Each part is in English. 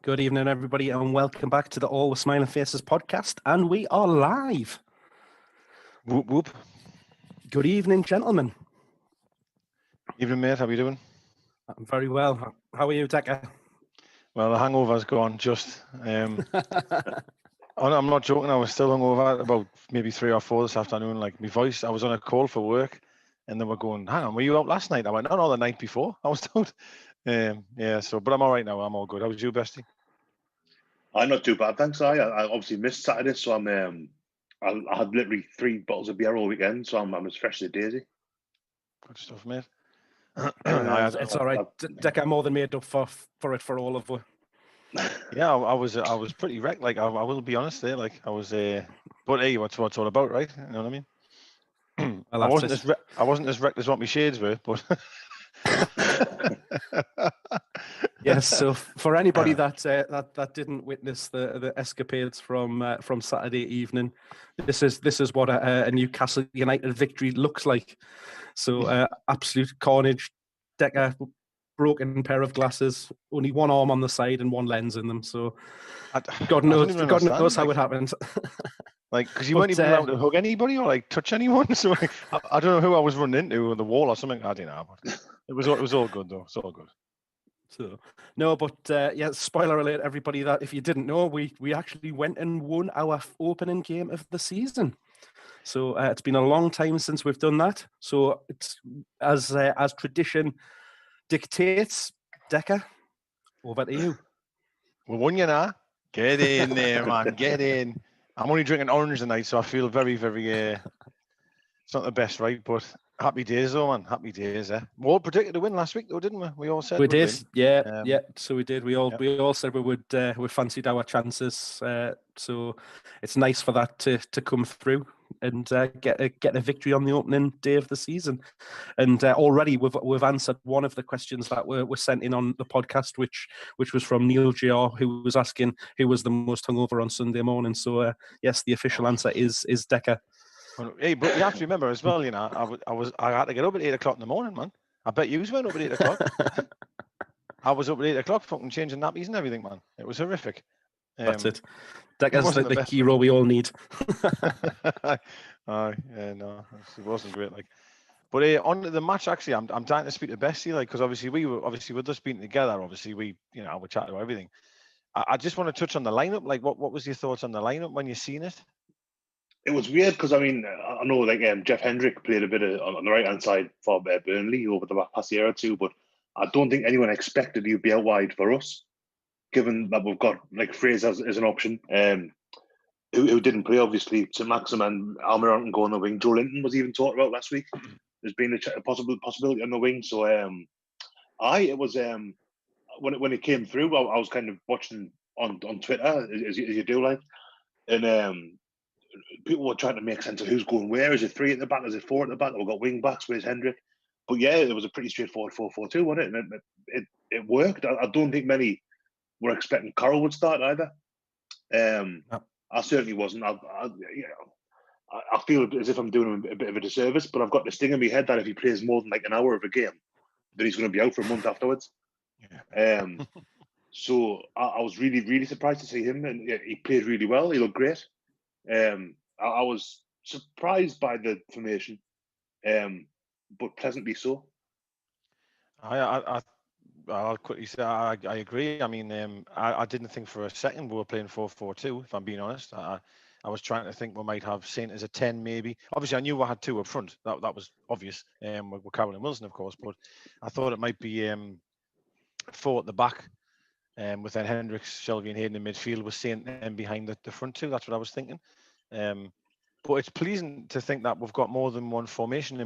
Good evening, everybody, and welcome back to the Always Smiling Faces podcast. And we are live. Whoop, whoop. Good evening, gentlemen. Evening, mate. How are you doing? I'm very well. How are you, Decker? Well, the hangover's gone, just. I'm not joking. I was still hungover at about maybe 3 or 4 this afternoon. Like, my voice, I was on a call for work, and they were going, hang on, were you out last night? I went, no, the night before. I was out. But I'm all right now. I'm all good. How was you, Bestie? I'm not too bad, thanks. I obviously missed Saturday, so I had literally 3 bottles of beer all weekend, so I'm as fresh as a daisy. Good stuff, mate. It's all right. Decker more than made up for it for all of us. Yeah, I was pretty wrecked. Like, I will be honest there. Like, I was, but hey, what's all about, right? You know what I mean? Well, I wasn't as wrecked as what my shades were, but. Yes. So for anybody that didn't witness the escapades from Saturday evening, this is what a Newcastle United victory looks like. So absolute carnage. Decker, broken pair of glasses, only one arm on the side and one lens in them. So God knows how it happened. Like, because you weren't even allowed to hug anybody or like touch anyone. So like, I don't know who I was running into on the wall or something. I don't know. But it was all good though. It's all good. So no, but spoiler alert, everybody, that if you didn't know, we actually went and won our opening game of the season. So it's been a long time since we've done that. So it's as tradition dictates. Decker, over to you. We won, you know. Get in there, man. Get in. I'm only drinking orange tonight, so I feel very, very. It's not the best, right? But happy days, though, man. Happy days. We all predicted to win last week, though, didn't we? We all said we did. Win. Yeah. So we did. We all said we fancied our chances. So it's nice for that to come through and get a victory on the opening day of the season. And already we've answered one of the questions that were sent in on the podcast, which was from Neil Jr., who was asking who was the most hungover on Sunday morning. So yes, the official answer is Decker. Hey, but you have to remember as well, you know, I had to get up at 8 o'clock in the morning, man. I bet you went up at 8 o'clock. I was up at 8 o'clock, fucking changing nappies and everything, man. It was horrific. That's it. Decker's the hero we all need. No, it wasn't great. Like, but on the match, actually, I'm dying to speak to Bessie, like, because obviously with us being together, obviously we chat about everything. I just want to touch on the lineup. Like, what was your thoughts on the lineup when you seen it? It was weird because I know like Jeff Hendrick played a bit on the right hand side for Burnley over the past year or two, but I don't think anyone expected he'd be out wide for us, given that we've got like Fraser as an option, who didn't play obviously. St Maximin, Almiron can go on the wing. Joe Linton was even talked about last week. There's been a possibility on the wing. So it was when it came through, I was kind of watching on Twitter as you do, like, and people were trying to make sense of who's going where. Is it 3 at the back? Is it 4 at the back? We've got wing backs. Where's Hendrick? But yeah, it was a pretty straightforward 4-4-2, wasn't it? And it worked. I don't think many were expecting Carroll would start either. I certainly wasn't. I feel as if I'm doing him a bit of a disservice, but I've got this thing in my head that if he plays more than like an hour of a game, then he's going to be out for a month afterwards. Yeah. So I was really, really surprised to see him, and he played really well. He looked great. I was surprised by the formation, but pleasantly so. I'll quickly say I agree. I mean, I didn't think for a second we were playing 4-4-2. If I'm being honest, I was trying to think we might have Saint as a 10, maybe. Obviously, I knew we had 2 up front. That was obvious. With Callum Wilson, of course, but I thought it might be 4 at the back. With then Hendricks, Shelby and Hayden in midfield, with Saint behind the front 2. That's what I was thinking. But it's pleasing to think that we've got more than one formation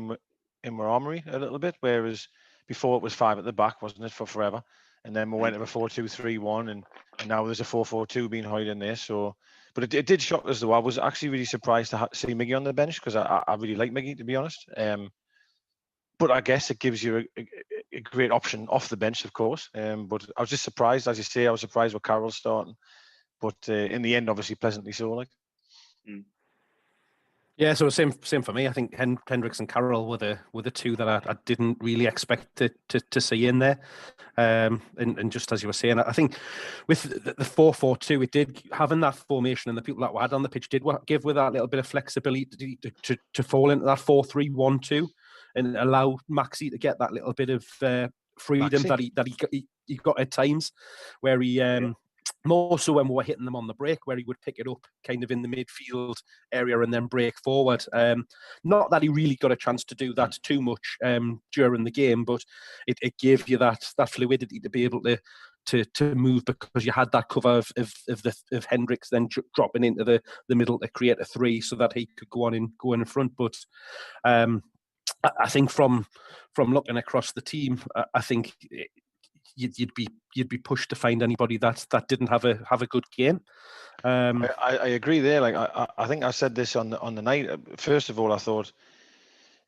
in our armoury a little bit, whereas before it was 5 at the back, wasn't it, for forever? And then we went to a 4-2-3-1, and now there's a 4-4-2 being hidden in there. So, but it did shock us though. I was actually really surprised to see Miggy on the bench because I really like Miggy, to be honest. But I guess it gives you a great option off the bench, of course. But I was just surprised, as you say, I was surprised with Carroll starting. But in the end, obviously, pleasantly so. Like, Yeah, so same for me. I think Hendricks and Carroll were the two that I didn't really expect to see in there. And just as you were saying, I think with the 4-4-2, it did, having that formation and the people that were had on the pitch did give with that little bit of flexibility to fall into that 4-3-1-2 and allow Maxi to get that little bit of freedom that he got at times, where he more so when we were hitting them on the break, where he would pick it up kind of in the midfield area and then break forward. Not that he really got a chance to do that too much during the game, but it gave you that fluidity to be able to move, because you had that cover of Hendricks then dropping into the middle to create a 3 so that he could go in front. But I think from looking across the team, I think you'd be pushed to find anybody that didn't have a good game. I agree there. Like I think I said this on the night. First of all, I thought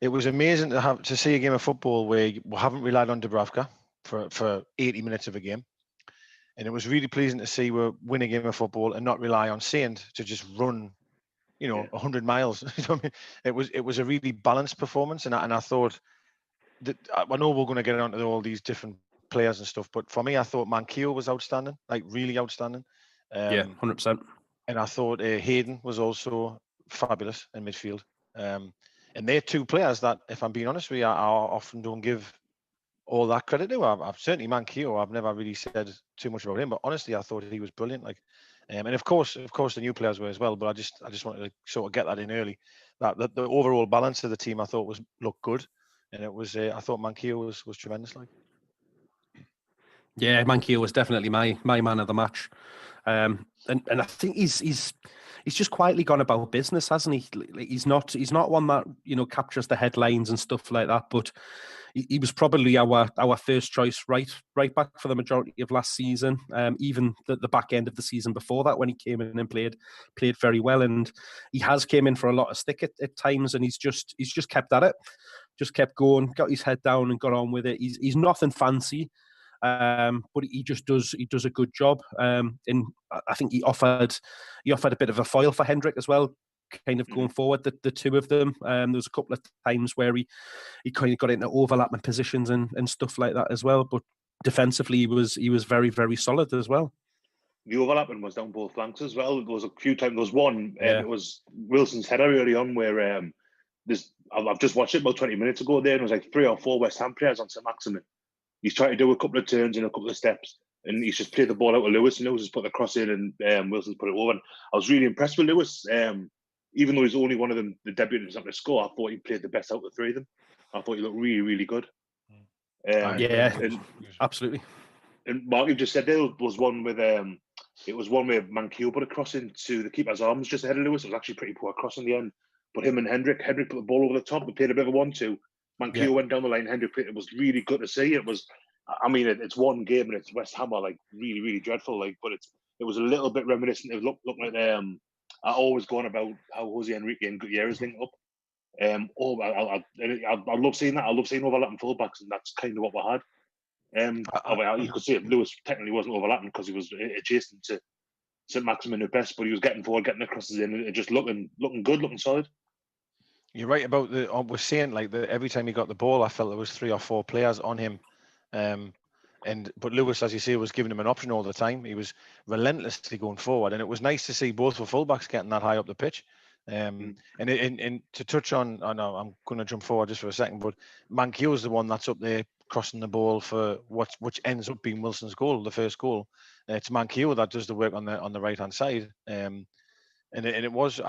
it was amazing to see a game of football where we haven't relied on Dubravka for 80 minutes of a game, and it was really pleasing to see we win a game of football and not rely on Saint to just run, 100 miles. You know what I mean? It was a really balanced performance, and I thought that, I know we're going to get onto all these different players and stuff, but for me, I thought Manquillo was outstanding, like really outstanding. Yeah, 100%. And I thought Hayden was also fabulous in midfield. And they're two players that, if I'm being honest with you, I often don't give all that credit to. I've certainly Manquillo, I've never really said too much about him, but honestly, I thought he was brilliant. Like, and of course, the new players were as well. But I just wanted to sort of get that in early. That the overall balance of the team, I thought looked good, and it was. I thought Manquillo was tremendous. Like. Yeah, Manquillo was definitely my man of the match, and I think he's just quietly gone about business, hasn't he? He's not one that captures the headlines and stuff like that, but he was probably our first choice right back for the majority of last season, even the back end of the season before that, when he came in and played very well, and he has came in for a lot of stick at times, and he's just kept at it, just kept going, got his head down and got on with it. He's nothing fancy. But he does a good job, and I think he offered a bit of a foil for Hendrick as well, kind of going forward. The two of them, there was a couple of times where he kind of got into overlapping positions and stuff like that as well. But defensively, he was very, very solid as well. The overlapping was down both flanks as well. There was a few times. There was one, it was Wilson's header early on where I've just watched it about 20 minutes ago. There, and it was like 3 or 4 West Ham players on St Maximin. He's trying to do a couple of turns and a couple of steps, and he's just played the ball out to Lewis, and Lewis has put the cross in, and Wilson's put it over. And I was really impressed with Lewis. Even though he's only one of them, the debutant not to score, I thought he played the best out of the 3 of them. I thought he looked really, really good. Absolutely. And Mark, you just said there was one with it was one where Manquillo put a cross into the keeper's arms just ahead of Lewis. It was actually pretty poor cross in the end. But him and Hendrick put the ball over the top. We played a bit of a 1-2. Manquillo went down the line. Hendrick played. It was really good to see. It was, I mean, it's one game and it's West Ham are like really, really dreadful. Like, but it was a little bit reminiscent. It looked like I always go on about how Jose Enrique and Gutierrez link up. I love seeing that. I love seeing overlapping fullbacks, and that's kind of what we had. You could see it. Lewis technically wasn't overlapping because he was adjacent to St Maximin at best, but he was getting forward, getting the crosses in, and just looking good, looking solid. You're right about we're saying like every time he got the ball, I felt there was 3 or 4 players on him, but Lewis, as you say, was giving him an option all the time. He was relentlessly going forward, and it was nice to see both the fullbacks getting that high up the pitch. And to touch on, I know I'm going to jump forward just for a second, but Manquillo is the one that's up there crossing the ball for which ends up being Wilson's goal, the first goal. It's Manquillo that does the work on the right hand side. And it was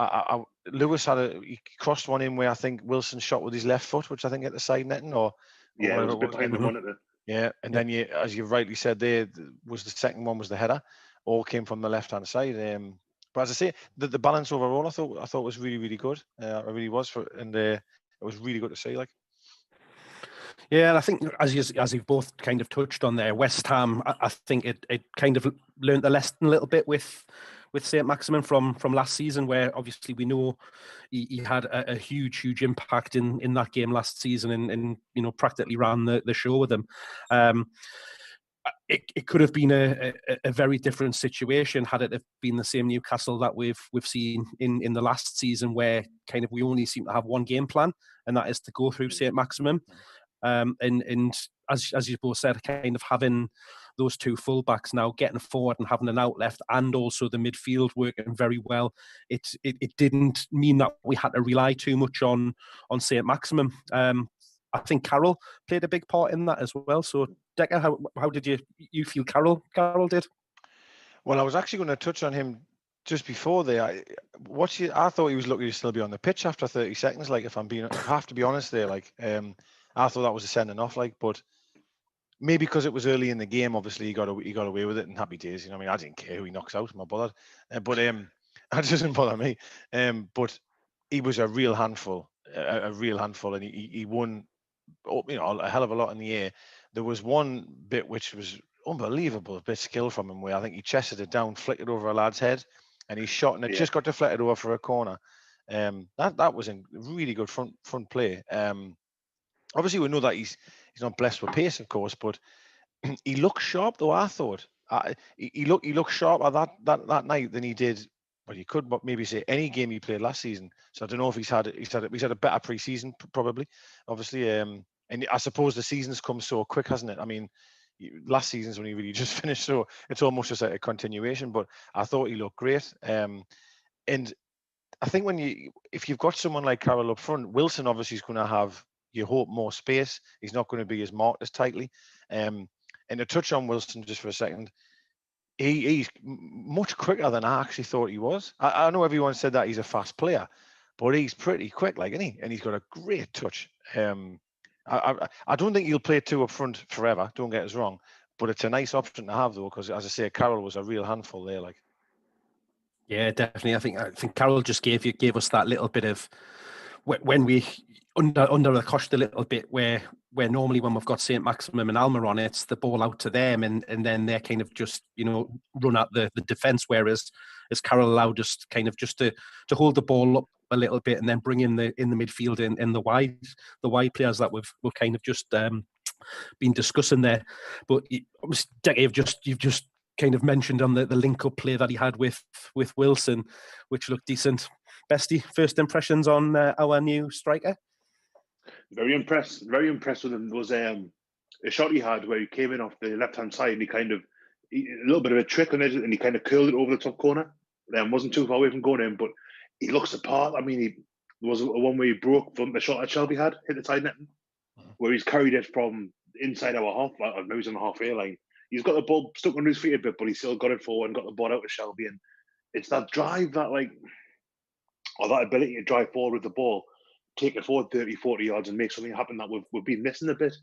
Lewis he crossed one in where I think Wilson shot with his left foot, which I think hit the side netting or it was a bit behind the monitor. Yeah, and then as you rightly said, there was the second one was the header, all came from the left hand side. But as I say, the balance overall, I thought was really, really good. It really was, and it was really good to see. Like. Yeah, and I think as you've both kind of touched on there, West Ham, I think it kind of learned the lesson a little bit with St Maximin from last season, where obviously we know he had a huge impact in that game last season, and practically ran the show with them. it could have been a very different situation had it have been the same Newcastle that we've seen in the last season, where kind of we only seem to have one game plan, and that is to go through St. Maximin. And as you both said, kind of having those two fullbacks now getting forward and having an out left, and also the midfield working very well. It didn't mean that we had to rely too much on St. Maximin. I think Carroll played a big part in that as well. So, Decker, how did you feel Carroll did? Well, I was actually going to touch on him just before there. I thought he was lucky to still be on the pitch after 30 seconds. Like, if I have to be honest there, like, I thought that was a sending off, like, but maybe because it was early in the game, obviously he got away with it, and happy days. You know, I mean, I didn't care who he knocks out, I'm not bothered. But that doesn't bother me. But he was a real handful, and he won, you know, a hell of a lot in the air. There was one bit which was unbelievable, a bit of skill from him, where I think he chested it down, flicked it over a lad's head, and he shot, and it just got deflected over for a corner. That was a really good front play. Obviously, we know that he's not blessed with pace, of course, but he looked sharp, though. I thought he looked sharper that night than he did. Well, you could maybe say any game he played last season. So I don't know if he's had a better pre-season, probably, obviously. And I suppose the season's come so quick, hasn't it? I mean, last season's when he really just finished, so it's almost just like a continuation. But I thought he looked great. And I think if you've got someone like Carroll up front, Wilson obviously is going to have, you hope, more space. He's not going to be as marked as tightly. And to touch on Wilson just for a second, he's much quicker than I actually thought he was. I know everyone said that he's a fast player, but he's pretty quick, like, isn't he? And he's got a great touch. I don't think he'll play two up front forever, don't get us wrong, but it's a nice option to have, though, because, as I say, Carroll was a real handful there. Like, yeah, definitely. I think Carroll just gave us that little bit of, when we under the cosh a little bit, where normally when we've got St. Maximin and Alma on, it's the ball out to them, and then they're kind of just, you know, run at the defence, whereas as Carroll allowed us kind of just to hold the ball up a little bit, and then bring in the midfield and the wide players that we've kind of just been discussing there. But you've just kind of mentioned on the link-up play that he had with Wilson, which looked decent. Bestie, first impressions on our new striker? Very impressed with him. There was a shot he had where he came in off the left-hand side, and a little bit of a trick on it, and he kind of curled it over the top corner. Wasn't too far away from going in, but he looks apart. I mean, there was one where he broke from the shot that Shelby had, hit the side netting, where he's carried it from inside our half, maybe he's on the halfway line. He's got the ball stuck under his feet a bit, but he still got it forward and got the ball out to Shelby. And it's that drive, that ability to drive forward with the ball, take it forward 30, 40 yards and make something happen that we've been missing a bit.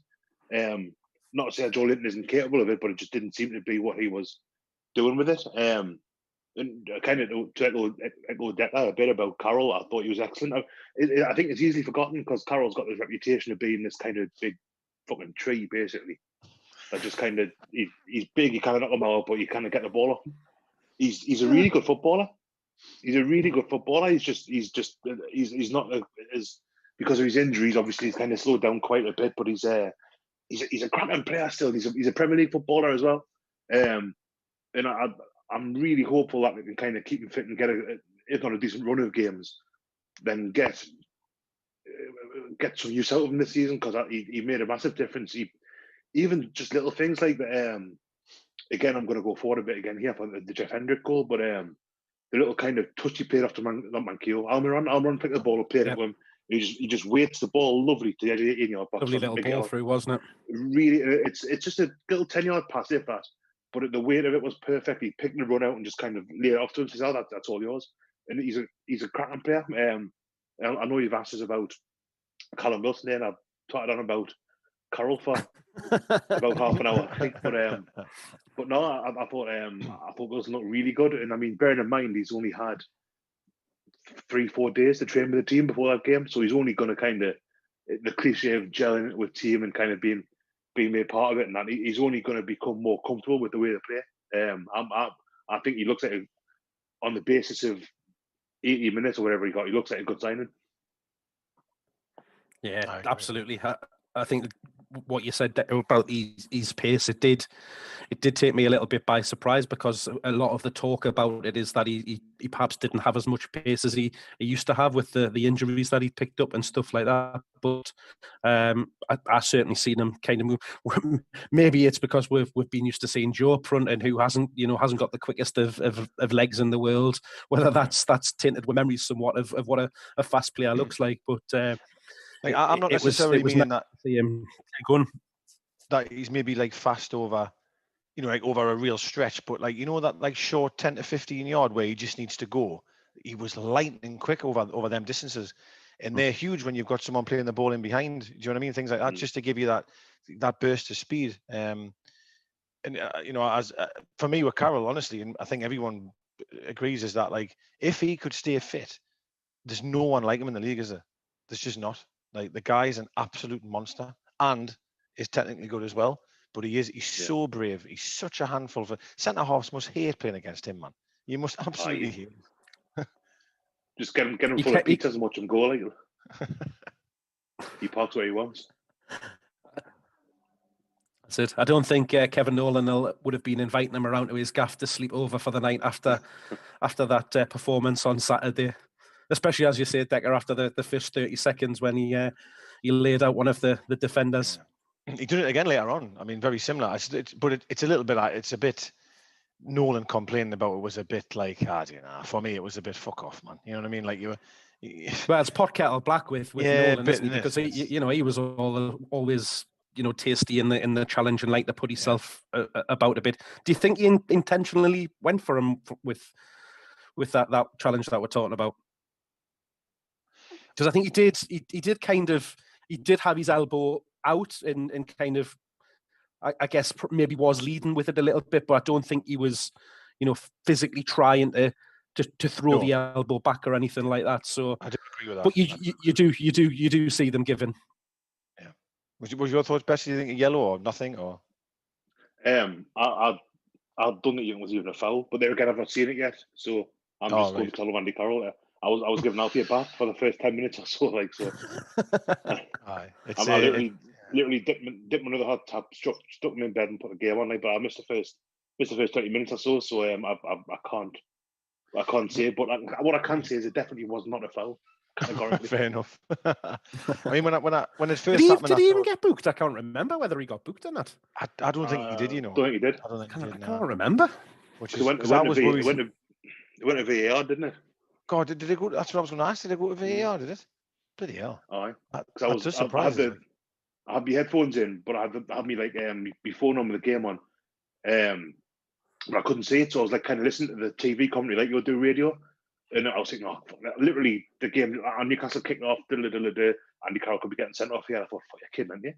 Not to say that Joe Linton isn't capable of it, but it just didn't seem to be what he was doing with it. And kind of to echo Decker a bit about Carroll, I thought he was excellent. I think it's easily forgotten because Carroll's got this reputation of being this kind of big fucking tree, basically. That just kind of, he's big, you kind of knock him out, but you kind of get the ball off him. He's a really good footballer. He's a really good footballer. He's not as, because of his injuries, obviously he's kind of slowed down quite a bit, but he's a cracking player still. He's a Premier League footballer as well. And I'm really hopeful that we can kind of keep him fit and get if not a decent run of games, then get some use out of him this season, because he made a massive difference. Even just little things like the again, I'm going to go forward a bit again here for the Jeff Hendrick goal, but the little kind of touch he played off to Almiron picked the ball up, played it to him. He just waits the ball lovely to the edge of the 18-yard box. Lovely little ball through, wasn't it? Really, it's just a little 10-yard pass, if that. But the weight of it was perfect. He picked the run out and just kind of laid it off to him. Says, "Oh, that's all yours." And he's a cracking player. I know you've asked us about Callum Wilson, and I've talked on about Carroll for about half an hour, I think. But no, I thought Wilson looked really good. And I mean, bearing in mind he's only had 3-4 days to train with the team before that game, so he's only going to kind of, the cliche of gelling with team and kind of being made part of it, and that he's only going to become more comfortable with the way they play. I think he looks like, on the basis of 80 minutes or whatever he got, he looks like a good signing. Yeah, absolutely. I think what you said about his pace, it did take me a little bit by surprise, because a lot of the talk about it is that he perhaps didn't have as much pace as he used to have with the injuries that he picked up and stuff like that. But I certainly seen him kind of move. Maybe it's because we've been used to seeing Joe up front, and who hasn't got the quickest of legs in the world. Whether that's tainted with memories somewhat of what a fast player looks like. But I'm not necessarily meaning that see him going. That he's maybe like fast over, like over a real stretch, but like that like short 10 to 15 yard where he just needs to go. He was lightning quick over them distances, and they're huge when you've got someone playing the ball in behind. Do you know what I mean? Things like that, just to give you that burst of speed. As for me with Carroll, honestly, and I think everyone agrees, is that like if he could stay fit, there's no one like him in the league, is there? There's just not. Like, the guy's an absolute monster, and is technically good as well. But he's so brave. He's such a handful. For centre halves must hate playing against him, man. You must absolutely hate him. Just get him full of pizzas and watch him go. Like, he parks where he wants. That's it. I don't think Kevin Nolan would have been inviting him around to his gaff to sleep over for the night after that performance on Saturday. Especially, as you say, Decker, after the first 30 seconds when he laid out one of the defenders. Yeah. He did it again later on. I mean, very similar. But it's a little bit like, it's a bit, Nolan complaining about it was a bit like, for me, it was a bit fuck off, man. You know what I mean? Like, well, it's pot kettle black with Nolan, isn't he? Because he was always tasty in the challenge and like to put himself about a bit. Do you think he intentionally went for him with that challenge that we're talking about? Because I think he did have his elbow out and kind of, I guess, maybe was leading with it a little bit, but I don't think he was, physically trying to throw the elbow back or anything like that. So I do agree with that. But you do see them giving. Yeah. Was your thoughts best? Do you think yellow or nothing, or? I don't think it was even a foul, but then again, I've not seen it yet, so I'm just going to tell Andy Carroll. I was giving out the bat for the first 10 minutes or so, like so. I literally dipped under the hot tub, stuck me in bed and put the game on, like. But I missed the first 20 minutes or so, so I can't say it. But what I can say is it definitely was not a foul. Fair enough. I mean, when it first happened, did he even get booked? I can't remember whether he got booked or not. I don't think he did. Don't think he did. I can't remember. Which is because I was worried. It went to VAR, didn't it? God, did they go? That's what I was going to ask. Did they go to VAR? Did it? Bloody hell! Aye. I was just surprised. I had my headphones in, but I had me like my phone on with the game on, but I couldn't see it, so I was like kind of listening to the TV commentary like you'll do radio, and I was thinking, literally the game, Newcastle kicked off, Andy Carroll could be getting sent off here. I thought, fuck, you're kidding, aren't you?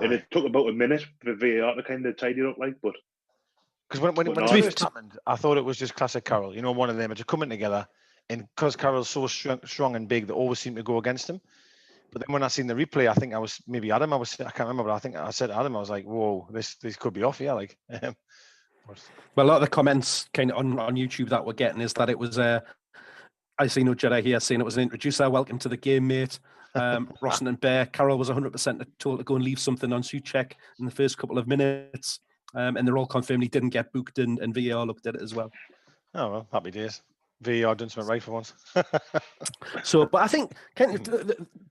And it took about a minute for the VAR to kind of tidy it up, like, but. Because when it first happened, I thought it was just classic Carroll. One of them are just coming together, and because Carroll's so strong and big, they always seem to go against him. But then when I seen the replay, I think I was maybe Adam. I can't remember, but I think I said to Adam, I was like, "Whoa, this could be off, yeah." Like, well, a lot of the comments kind of on YouTube that we're getting is that it was I see no Jedi here saying it was an introducer. Welcome to the game, mate. Rosson and Bear. Carroll was 100% told to go and leave something on Suchek in the first couple of minutes. And they're all confirmed he didn't get booked, and VAR looked at it as well. Oh, well, happy days. VAR done something right for once. So, but I think,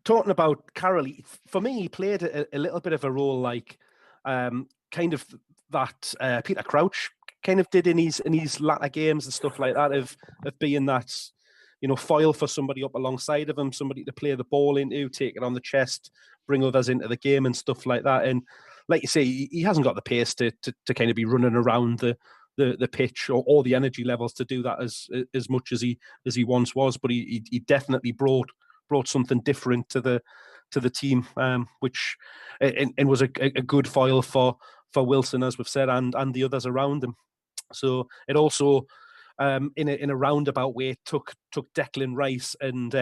talking about Carroll, for me, he played a little bit of a role like kind of that Peter Crouch kind of did in his latter games and stuff like that, of being that, foil for somebody up alongside of him, somebody to play the ball into, take it on the chest, bring others into the game and stuff like that. And like you say, he hasn't got the pace to kind of be running around the pitch or the energy levels to do that as much as he once was. But he definitely brought something different to the team, which and was a good foil for Wilson, as we've said, and the others around him. So it also in a roundabout way took Declan Rice and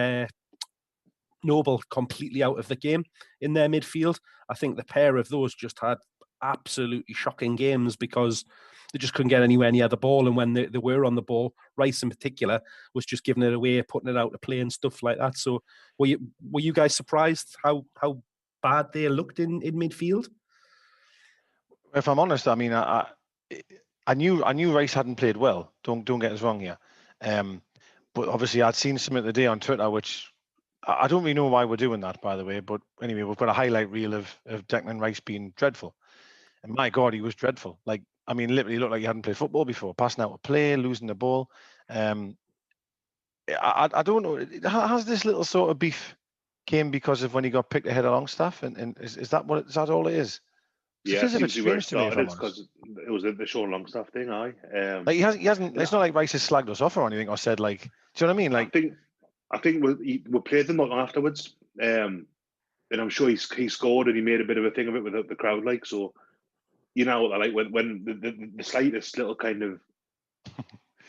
Noble completely out of the game in their midfield. I think the pair of those just had absolutely shocking games because they just couldn't get anywhere near the ball. And when they were on the ball, Rice in particular was just giving it away, putting it out to play and stuff like that. So were you guys surprised how bad they looked in midfield? If I'm honest, I mean, I knew Rice hadn't played well. Don't get us wrong here. But obviously, I'd seen something today on Twitter, which I don't really know why we're doing that, by the way. But anyway, we've got a highlight reel of Declan Rice being dreadful. And my God, he was dreadful. Like, I mean, literally looked like he hadn't played football before, passing out a play, losing the ball. I don't know. Has this little sort of beef came because of when he got picked ahead of Longstaff? And is that all it is? Yeah, It feels a bit seems to be where it strange to me, if I'm started. It's honest. because it was the Sean Longstaff thing. Like he hasn't. It's not like Rice has slagged us off or anything, or said like, do you know what I mean? Like, I think we played them not long afterwards, and I'm sure he scored and he made a bit of a thing of it with the crowd. Like, so you know, like when the slightest little kind of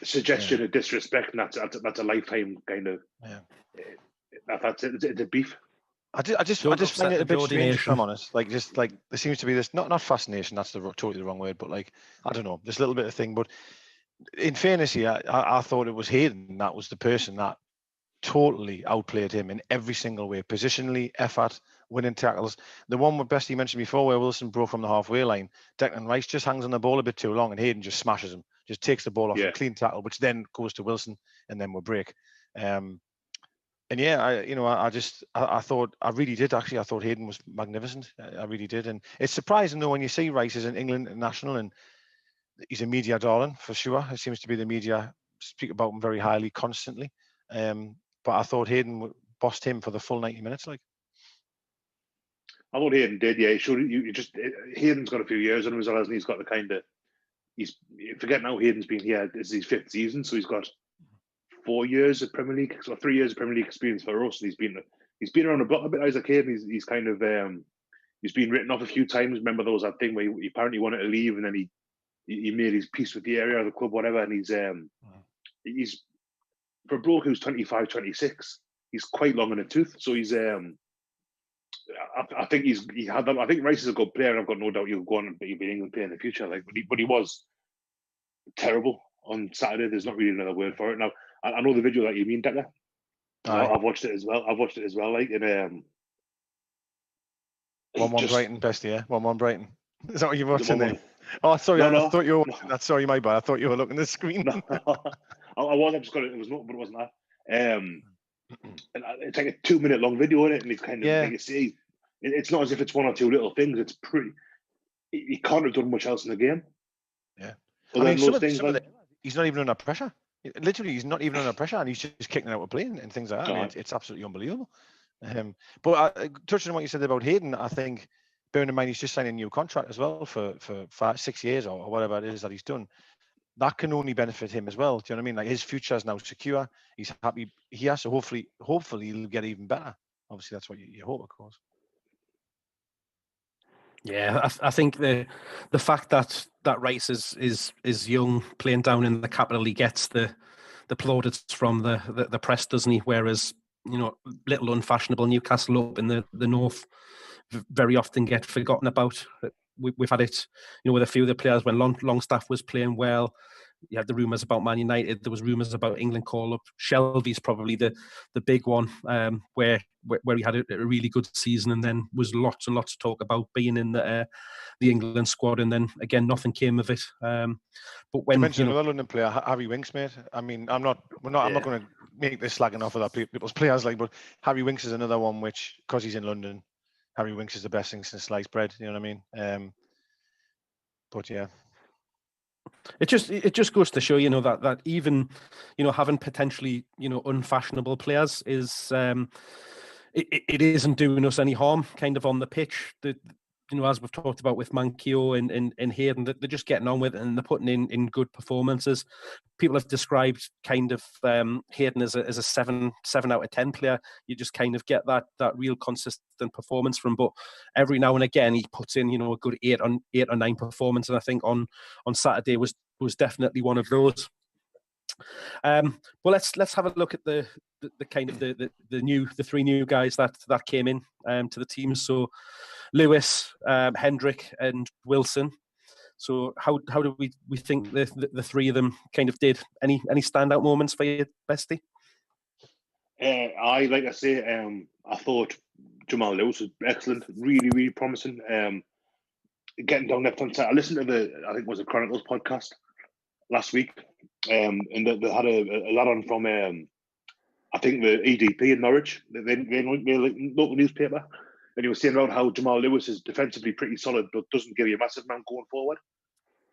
suggestion of disrespect, and that's a lifetime kind of. Yeah. That's it. It's a beef. I just find it a bit strange, if I'm honest. Like, just like there seems to be this not fascination. That's totally the wrong word, but like I don't know, this little bit of thing. But in fairness, here, I thought it was Hayden that was the person that totally outplayed him in every single way, positionally, effort, winning tackles. The one with Bestie mentioned before, where Wilson broke from the halfway line, Declan Rice just hangs on the ball a bit too long, and Hayden just smashes him, just takes the ball off a clean tackle, which then goes to Wilson, and then we'll break. And yeah, I thought Hayden was magnificent. I really did. And it's surprising though when you see Rice is an England international and he's a media darling for sure. It seems to be the media speak about him very highly constantly. But I thought Hayden bossed him for the full 90 minutes. Like, I thought Hayden did. Yeah, Hayden's got a few years on him as well, and he's got the kind of. He's forgetting how Hayden's been here. This is his 5th season, so he's got 4 years of Premier League, so 3 years of Premier League experience for us. And he's been around the block a bit as a kid. And he's kind of he's been written off a few times. Remember there was that thing where he apparently wanted to leave, and then he made his peace with the area, the club, whatever. And he's for a bloke who's 25, 26, he's quite long in the tooth. So he's I think I think Rice is a good player, and I've got no doubt he'll go on and be an England player in the future. Like, but he was terrible on Saturday. There's not really another word for it. Now I know the video that you mean, Decker. I've watched it as well. Like, in 1-1 Brighton, Bestie, yeah. 1-1 Brighton. Is that what you're watching there? Oh, sorry. I thought you were watching that. Sorry, my bad. I thought you were looking at the screen. No, I was. I just got it. It was not, but it wasn't that. And it's like a 2-minute long video in it, and it's kind of like you see. It's not as if it's one or two little things. It's pretty. He can't have done much else in the game. Yeah, I mean, he's not even under pressure. Literally, he's not even under pressure, and he's just kicking out a play and things like that. I mean, it's absolutely unbelievable. But touching on what you said about Hayden, I think, bearing in mind he's just signed a new contract as well for 5-6 years or whatever it is that he's done, that can only benefit him as well. Do you know what I mean? Like, his future is now secure. He's happy. He has to hopefully he'll get even better. Obviously, that's what you hope, of course. Yeah, I think the fact that Rice is young, playing down in the capital, he gets the plaudits from the press, doesn't he? Whereas, you know, little unfashionable Newcastle up in the north very often get forgotten about. We've had it, you know, with a few of the players when Longstaff was playing well. You had the rumours about Man United. There was rumours about England call-up. Shelby's probably the big one, where he had a really good season, and then was lots and lots of talk about being in the England squad, and then again nothing came of it. But when you mentioned another London player, Harry Winks, mate. I mean, I'm not going to make this slagging off of that people's players, like, but Harry Winks is another one which, because he's in London, Harry Winks is the best thing since sliced bread. You know what I mean? But yeah. It just goes to show, you know, that even, you know, having potentially, you know, unfashionable players is it isn't doing us any harm kind of on the pitch. You know, as we've talked about with Mankio and Hayden, they're just getting on with it and they're putting in good performances. People have described kind of Hayden as a 7 out of 10 player. You just kind of get that real consistent performance from, but every now and again he puts in, you know, a good 8 or 9 performance, and I think on Saturday was definitely one of those. Well, let's have a look at the kind of the 3 new guys that came in to the team. So Lewis, Hendrick, and Wilson. So how do we think the 3 of them kind of did? Any standout moments for you, Bestie? I thought Jamal Lewis was excellent, really, really promising. getting down left hand side. I listened to I think it was a Chronicles podcast last week, and they had a lad on from I think the EDP in Norwich, they local newspaper, and he was saying about how Jamal Lewis is defensively pretty solid, but doesn't give you a massive amount going forward.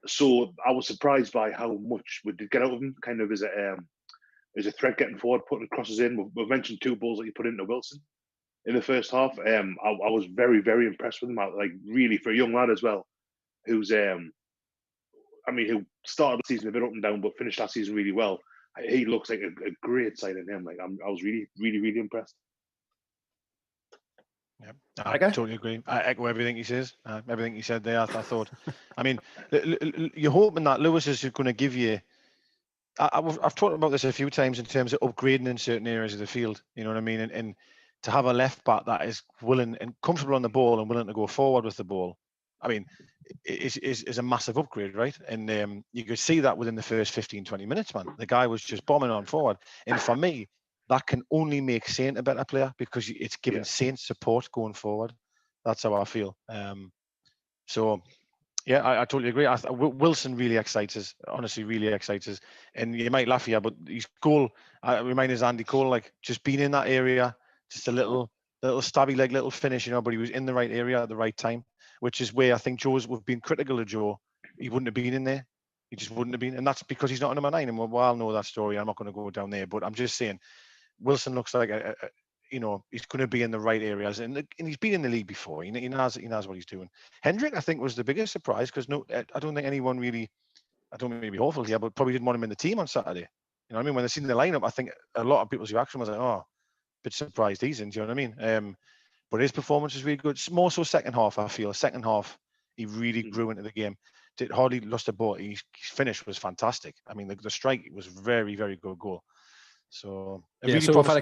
So I was surprised by how much we did get out of him, kind of as a threat getting forward, putting crosses in. We've mentioned 2 balls that he put into Wilson in the first half. I was very, very impressed with him. Like, really, for a young lad as well, who's who started the season a bit up and down, but finished that season really well. He looks like a great side in him. Like, I was really, really, really impressed. Yeah, I totally agree. I echo everything he says. Everything he said there, I thought. I mean, you're hoping that Lewis is going to give you. I've talked about this a few times in terms of upgrading in certain areas of the field. You know what I mean? And to have a left back that is willing and comfortable on the ball and willing to go forward with the ball, I mean, is a massive upgrade, right? And you could see that within the first 15, 20 minutes, man. The guy was just bombing on forward. And for me, that can only make Saint a better player because it's giving Saint support going forward. That's how I feel. So, yeah, I totally agree. Wilson really excites us. Honestly, really excites us. And you might laugh here, but his goal reminds us of Andy Cole, like just being in that area, just a little stabby leg, little finish, but he was in the right area at the right time, which is where I think we've been critical of Joe. He wouldn't have been in there. He just wouldn't have been. And that's because he's not a number 9. And well, I'll know that story. I'm not going to go down there, but I'm just saying Wilson looks like he's going to be in the right areas, and he's been in the league before. He knows what he's doing. Hendrick, I think, was the biggest surprise because I don't think anyone really. I don't mean to be awful here, but probably didn't want him in the team on Saturday. You know what I mean? When they seen the lineup, I think a lot of people's reaction was like, "Oh, bit surprised he's in." Do you know what I mean? But his performance was really good. More so second half, I feel. Second half, he really grew into the game. Hardly lost a ball. His finish was fantastic. I mean, the strike was very, very good goal. So yeah. Really so I've had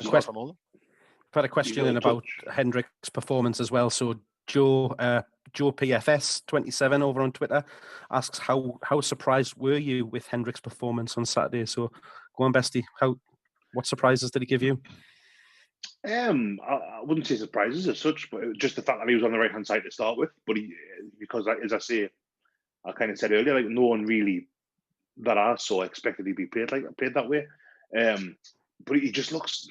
a question in about Hendrick's performance as well. So Joe PFS 27 over on Twitter asks how surprised were you with Hendrick's performance on Saturday? So go on, Bestie. What surprises did he give you? I wouldn't say surprises as such, but just the fact that he was on the right hand side to start with. But because as I say, I kind of said earlier, like no one really that I saw expected he'd be played that way. But he just looks.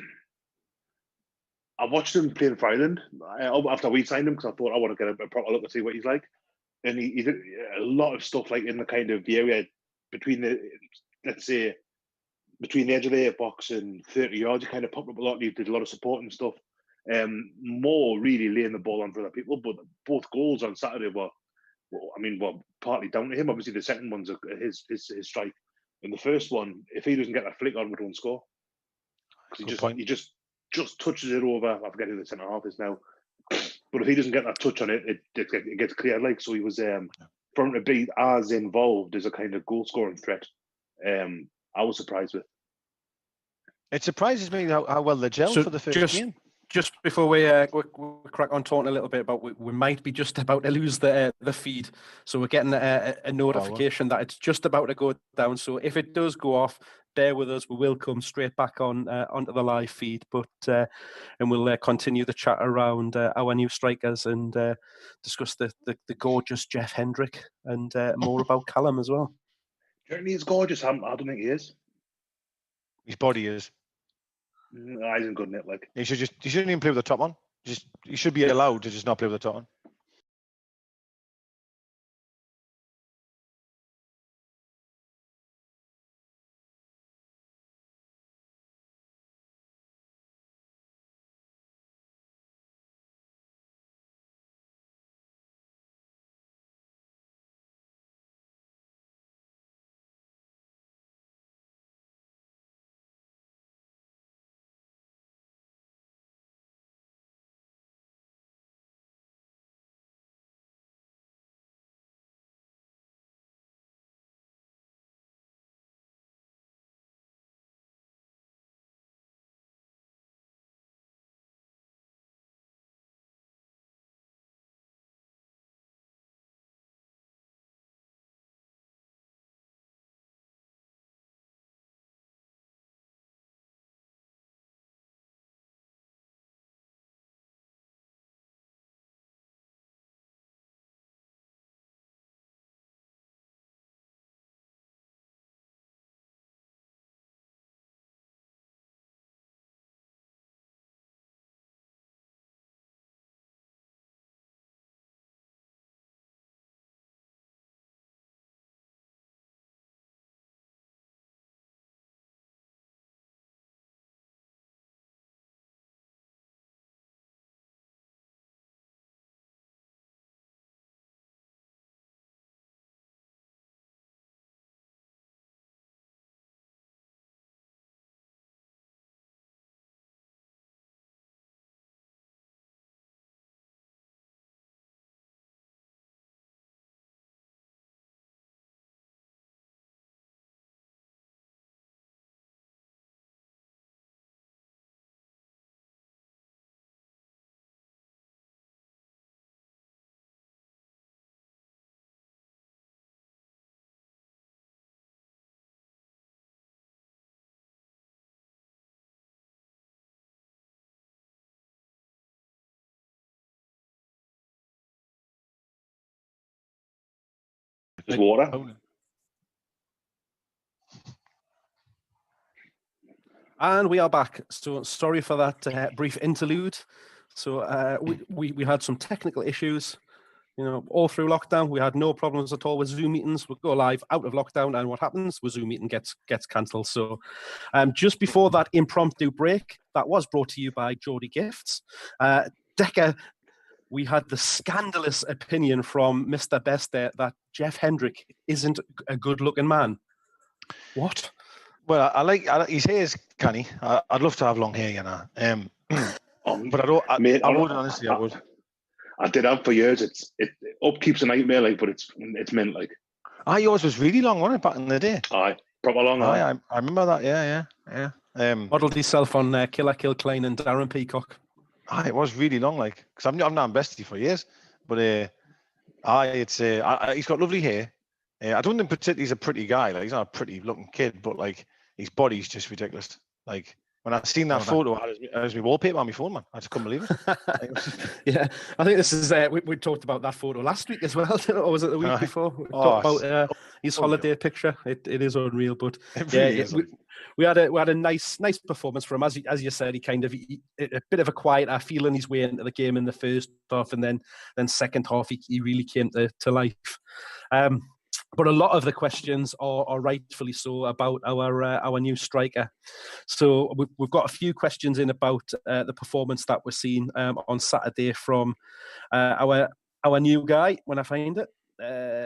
I watched him play for Ireland after we signed him because I thought I want to get a proper look and see what he's like. And he did a lot of stuff like in the kind of the area between let's say, between the edge of the box and 30 yards. He kind of popped up a lot. He did a lot of support and stuff. More really laying the ball on for other people. But both goals on Saturday were partly down to him. Obviously, the second one's his strike. And the first one, if he doesn't get that flick on, we don't score. Because he just touches it over. I forget who the centre half is now. But if he doesn't get that touch on it, it gets cleared. Like, so he was for him to be as involved as a kind of goal scoring threat. I was surprised with. It surprises me how well they gel for the first game. Just before we crack on talking a little bit about, we might be just about to lose the feed. So we're getting a notification that it's just about to go down. So if it does go off, bear with us. We will come straight back onto the live feed, and we'll continue the chat around our new strikers and discuss the gorgeous Jeff Hendrick and more about Callum as well. Certainly is gorgeous. I don't think he is. His body is. No, he's in good net. Like, he shouldn't even play with the top on. He should be allowed to just not play with the top on. Just water. And we are back. So sorry for that brief interlude. So we had some technical issues. You know, all through lockdown, we had no problems at all with Zoom meetings. We go live out of lockdown, and what happens? The Zoom meeting gets cancelled. So, just before that impromptu break, that was brought to you by Geordie Gifts. Decker, we had the scandalous opinion from Mr. Best there that Jeff Hendrick isn't a good-looking man. What? Well, I like his hair's canny. I'd love to have long hair, you know. But I don't. Mate, I would honestly. I would. I did have for years. It upkeep's a nightmare, like, but it's meant like. Yours was really long, wasn't it, back in the day? Aye, proper long. I remember that. Yeah. Modelled himself on Killer Kilcline and Darren Peacock. It was really long, like, because I've known Bestie for years, but he's got lovely hair. I don't think particularly he's a pretty guy. Like, he's not a pretty looking kid, but like his body's just ridiculous. Like, when I seen that photo, as my wallpaper on my phone, man, I just couldn't believe it. Yeah, I think this is we talked about that photo last week as well, or was it the week before? We talked about his holiday picture. It is unreal, but we had a nice performance from him. As you said, he a bit of a quieter, feeling his way into the game in the first half, and then second half he really came to life. But a lot of the questions are rightfully so about our new striker. So we've got a few questions in about the performance that we're seeing on Saturday from our new guy. When I find it,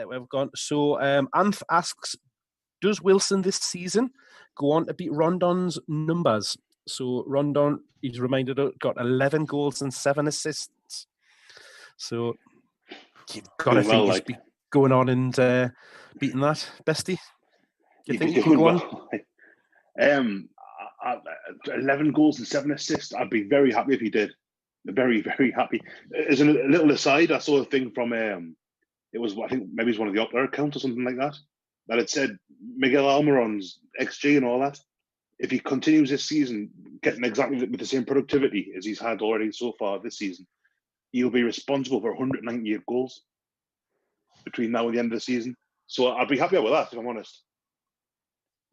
we've gone. So Anth asks, does Wilson this season go on to beat Rondon's numbers? So Rondon, he's reminded, got 11 goals and 7 assists. So you've got to think he's going on and beating that, Bestie? Do you think you can go on? 11 goals and 7 assists. I'd be very happy if he did. Very, very happy. As a little aside, I saw a thing from it was, I think maybe it's one of the Opera accounts or something like that it said Miguel Almiron's XG and all that. If he continues this season getting exactly with the same productivity as he's had already so far this season, he'll be responsible for 198 goals between now and the end of the season. So I'd be happier with that, if I'm honest.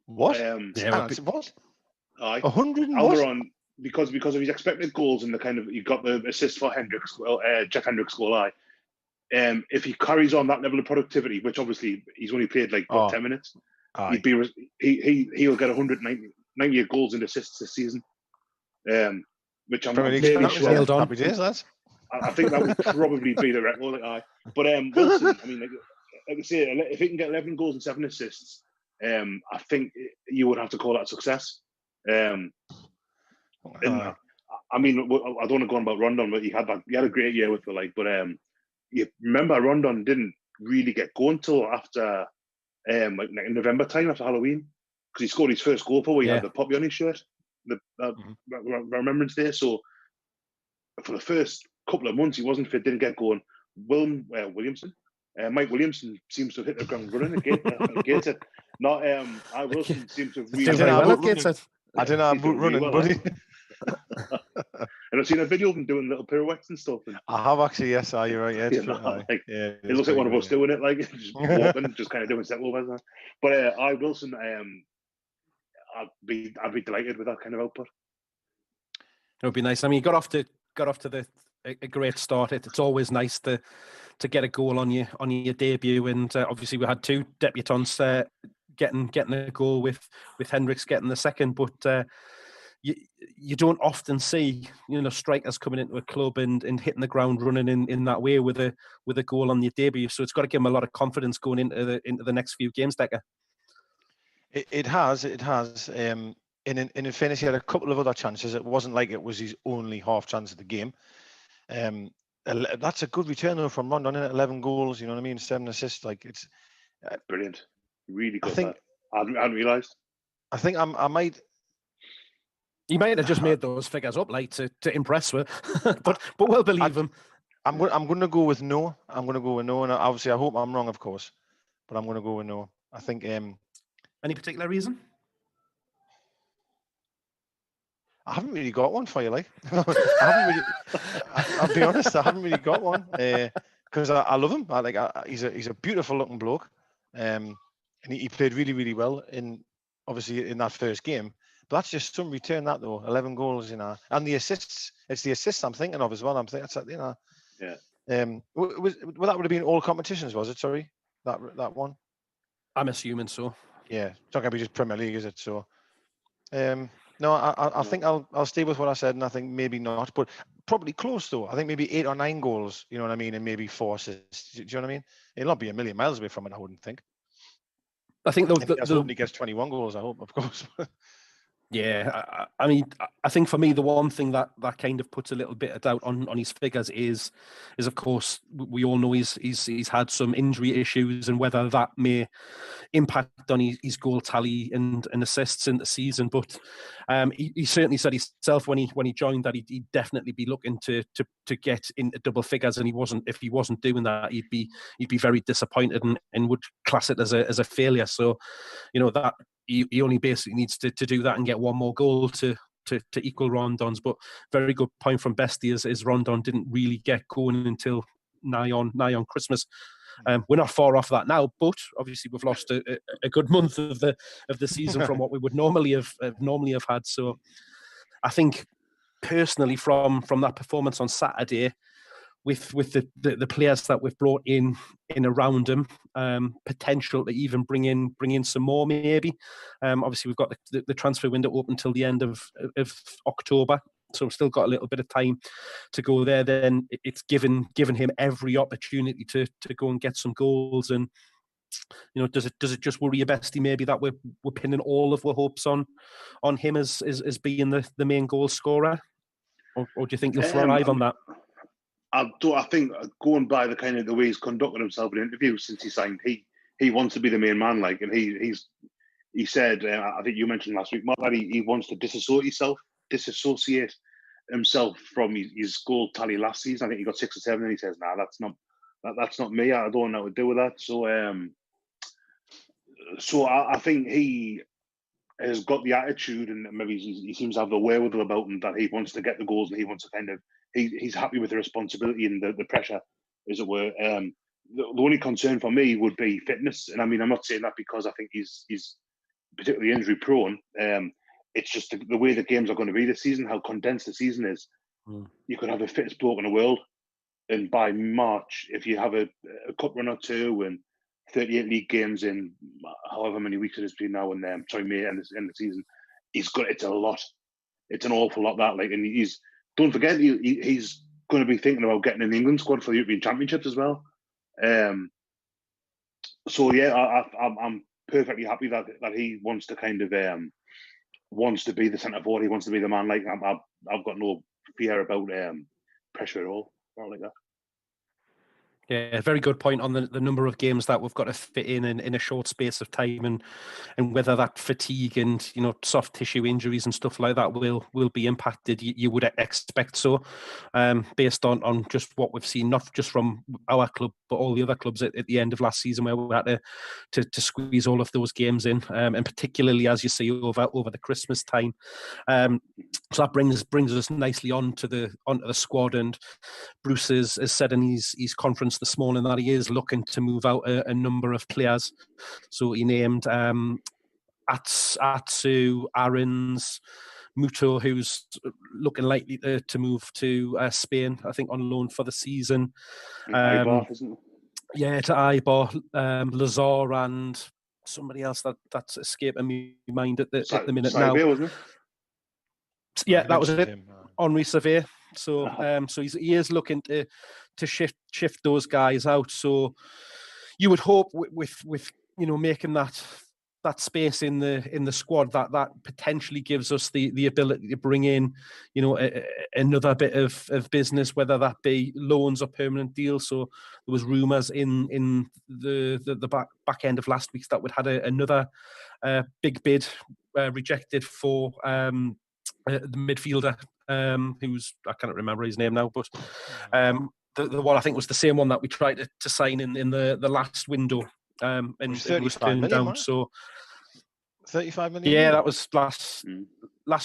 What? What? 100 Almiron, because of his expected goals and the kind of, he got the assist for Jeff Hendrick's goal. If he carries on that level of productivity, which obviously he's only played 10 minutes, he'll get 198 goals and assists this season. Which I'm pretty sure. Happy days, lads. I think that would probably be the record. But Wilson, I mean, like I say, if he can get 11 goals and 7 assists, I think you would have to call that success. And I mean, I don't want to go on about Rondon, but he had a great year with the but you remember Rondon didn't really get going till after in November time after Halloween, because he scored his first goal where he had the poppy on his shirt, the Remembrance Day. So for the first couple of months he wasn't fit, didn't get going. Mike Williamson seems to have hit the ground running again. Not Wilson seems to have really. I didn't have boot running, buddy. And I've seen a video of him doing little pirouettes and stuff. And I have actually, yes. You're right. Yeah, it looks like one of us doing it, just walking, just kind of doing step overs. But Wilson, I'd be delighted with that kind of output. It would be nice. I mean, he got off to a great start. It's always nice to get a goal on your debut, and obviously we had 2 debutants getting a goal with Hendricks getting the second, but. You don't often see strikers coming into a club and hitting the ground running in that way with a goal on your debut. So it's got to give him a lot of confidence going into the next few games, Decker. It has. In fairness, he had a couple of other chances. It wasn't like it was his only half chance of the game. That's a good return though from Rondon. 11 goals, you know what I mean? 7 assists. It's brilliant. Really good. I hadn't realised. I think I might. He might have just made those figures up, to impress with, but we'll believe him. I'm going to go with no. I'm going to go with no, and obviously I hope I'm wrong, of course, but I'm going to go with no. I think. Any particular reason? I haven't really got one for you, I'll be honest, I haven't really got one because I love him. He's a beautiful looking bloke. and he played really, really well obviously in that first game. But that's just some return, that though. 11 goals, and the assists. It's the assists I'm thinking of as well. I'm thinking that's Yeah. Well, that would have been all competitions, was it? Sorry, that one. I'm assuming so. Yeah, it's not going to be just Premier League, is it? So, no, I think I'll stay with what I said, and I think maybe not, but probably close though. I think maybe 8 or 9 goals. You know what I mean, and maybe 4 assists. Do you know what I mean? It'll not be a million miles away from it, I wouldn't think. I think I was hoping he gets 21 goals. I hope, of course. Yeah, I mean, I think for me, the one thing that kind of puts a little bit of doubt on his figures is of course we all know he's had some injury issues, and whether that may impact on his goal tally and assists in the season. But he certainly said himself when he joined that he'd definitely be looking to get into double figures, and if he wasn't doing that, he'd be very disappointed and would class it as a failure. So, that. He only basically needs to do that and get one more goal to equal Rondon's. But very good point from Bestie is Rondon didn't really get going until nigh on Christmas. We're not far off that now, but obviously we've lost a good month of the season from what we would normally have had. So I think personally from that performance on Saturday, with the players that we've brought in around him, potential to even bring in some more maybe. Obviously, we've got the transfer window open till the end of October, so we've still got a little bit of time to go there. Then it's given him every opportunity to go and get some goals. And does it just worry you, Bestie, maybe that we're pinning all of our hopes on him as being the main goal scorer, or do you think you'll thrive on that? I think going by the kind of the way he's conducted himself in interviews since he signed, he wants to be the main man, and he said, I think you mentioned last week, Mark, that he wants to disassociate himself from his goal tally last season. I think he got 6 or 7, and he says, "Nah, that's not me. I don't know what to do with that." So I think he has got the attitude, and maybe he seems to have the wherewithal about him that he wants to get the goals, and he wants to kind of he's happy with the responsibility and the pressure, as it were. The only concern for me would be fitness, and I mean I'm not saying that because I think he's particularly injury prone. It's just the way the games are going to be this season, how condensed the season is. You could have the fittest bloke in the world, and by March, if you have a cup run or two and 38 league games in however many weeks it is between now and May and the season, it's a lot. It's an awful lot that and don't forget he's going to be thinking about getting in the England squad for the European Championships as well. So yeah, I'm perfectly happy that he wants to kind of wants to be the centre forward. He wants to be the man. I've got no fear about pressure at all. Not like that. Yeah, very good point on the number of games that we've got to fit in a short space of time, and whether that fatigue and soft tissue injuries and stuff like that will be impacted. You would expect so, based on just what we've seen, not just from our club but all the other clubs at the end of last season, where we had to squeeze all of those games in, and particularly as you see over the Christmas time. So that brings us nicely onto the squad, and Bruce has said in his conference this morning that he is looking to move out a number of players. So he named Atsu, Aarons, Muto, who's looking likely to move to Spain, I think on loan for the season. Ibar, isn't it? Yeah, to Ibar, Lazar, and somebody else that's escaping my mind at the minute now. Wasn't it? Yeah, that was it. Henri Savay. So, so he is looking to shift those guys out. So, you would hope with making that space in the squad that potentially gives us the ability to bring in another bit of business, whether that be loans or permanent deals. So there was rumours in the back end of last week that we'd had another big bid rejected for the midfielder, who's, I can't remember his name now, but the one I think was the same one that we tried to sign in the last window, and it was turned down. So 35 million. Yeah, that was last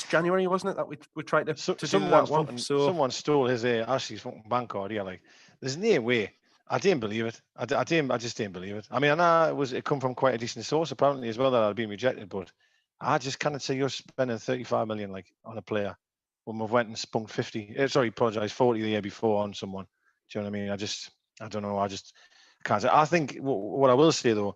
January, wasn't it? That we tried to do that one. So someone stole his Ashley's fucking bank card. Yeah, there's no way I didn't believe it. I just didn't believe it. I mean, I know it come from quite a decent source apparently as well that I'd been rejected, but I just cannot say you're spending 35 million like on a player when we've went and spunked 40 the year before on someone. Do you know what I mean? I don't know. I just can't say. I think what I will say though,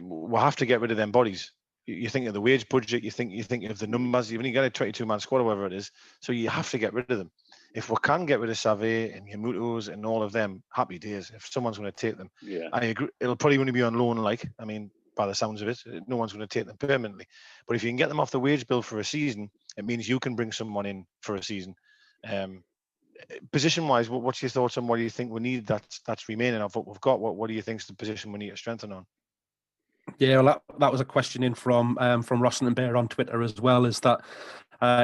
we'll have to get rid of them bodies. You think of the wage budget, you think of the numbers. You've only got a 22-man squad or whatever it is, so you have to get rid of them. If we can get rid of Save and Yamutos and all of them, happy days. If someone's going to take them, Yeah, I agree. It'll probably only be on loan. I mean, by the sounds of it, no one's going to take them permanently. But if you can get them off the wage bill for a season, it means you can bring someone in for a season. Position-wise, what's your thoughts on what do you think we need that's remaining of what we've got? What do you think is the position we need to strengthen on? Yeah, well, that was a question in from Ross and Bear on Twitter as well. Is that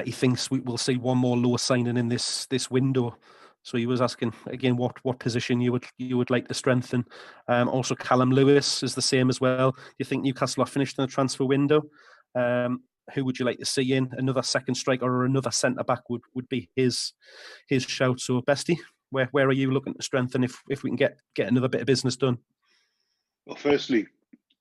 he thinks we'll see one more low signing in this window. So he was asking again what position you would like to strengthen. Also, Callum Lewis is the same as well. Do you think Newcastle are finished in the transfer window? Who would you like to see in? Another second striker or another centre back would be his shout. So, Bestie, where are you looking to strengthen if we can get another bit of business done? well, firstly,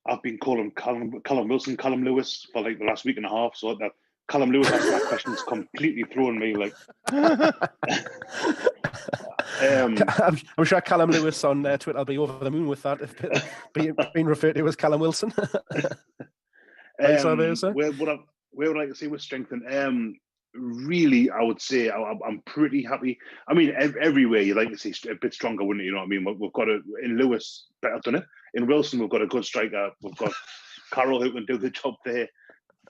I've been calling Callum Wilson, Callum Lewis for like the last week and a half. So that Callum Lewis asking that question's completely thrown me. Like, I'm sure Callum Lewis on Twitter will be over the moon with that, if being referred to as Callum Wilson. where would I like to see with strengthen? Really, I would say I'm pretty happy. I mean, everywhere you like to see a bit stronger, wouldn't you? You know what I mean? We've got in Lewis, better done it. In Wilson, we've got a good striker. We've got Carroll who can do the job there.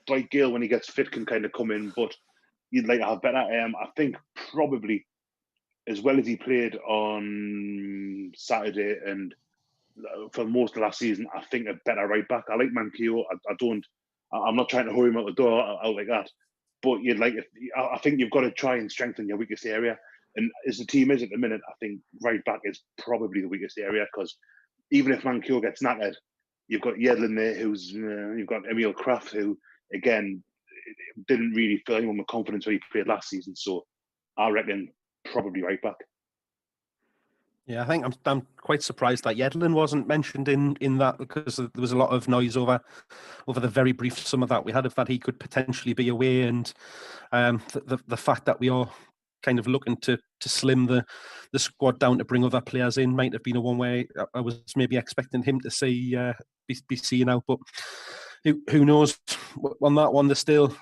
Dwight Gale, when he gets fit, can kind of come in, but you'd like to have better. I think probably as well as he played on Saturday and for most of last season, I think a better right back. I like Manquillo. I'm not trying to hurry him out the door out like that. But I think you've got to try and strengthen your weakest area. And as the team is at the minute, I think right back is probably the weakest area because even if Manquillo gets knackered, you've got Yedlin there, you've got Emil Kraft, who again didn't really fill anyone with confidence when he played last season. So I reckon probably right back. Yeah, I think I'm quite surprised that Yedlin wasn't mentioned in that because there was a lot of noise over the very brief summer that we had of that he could potentially be away, and the fact that we are kind of looking to slim the squad down to bring other players in might have been a one way I was maybe expecting him to see be seen out, but who knows? On that one, there's still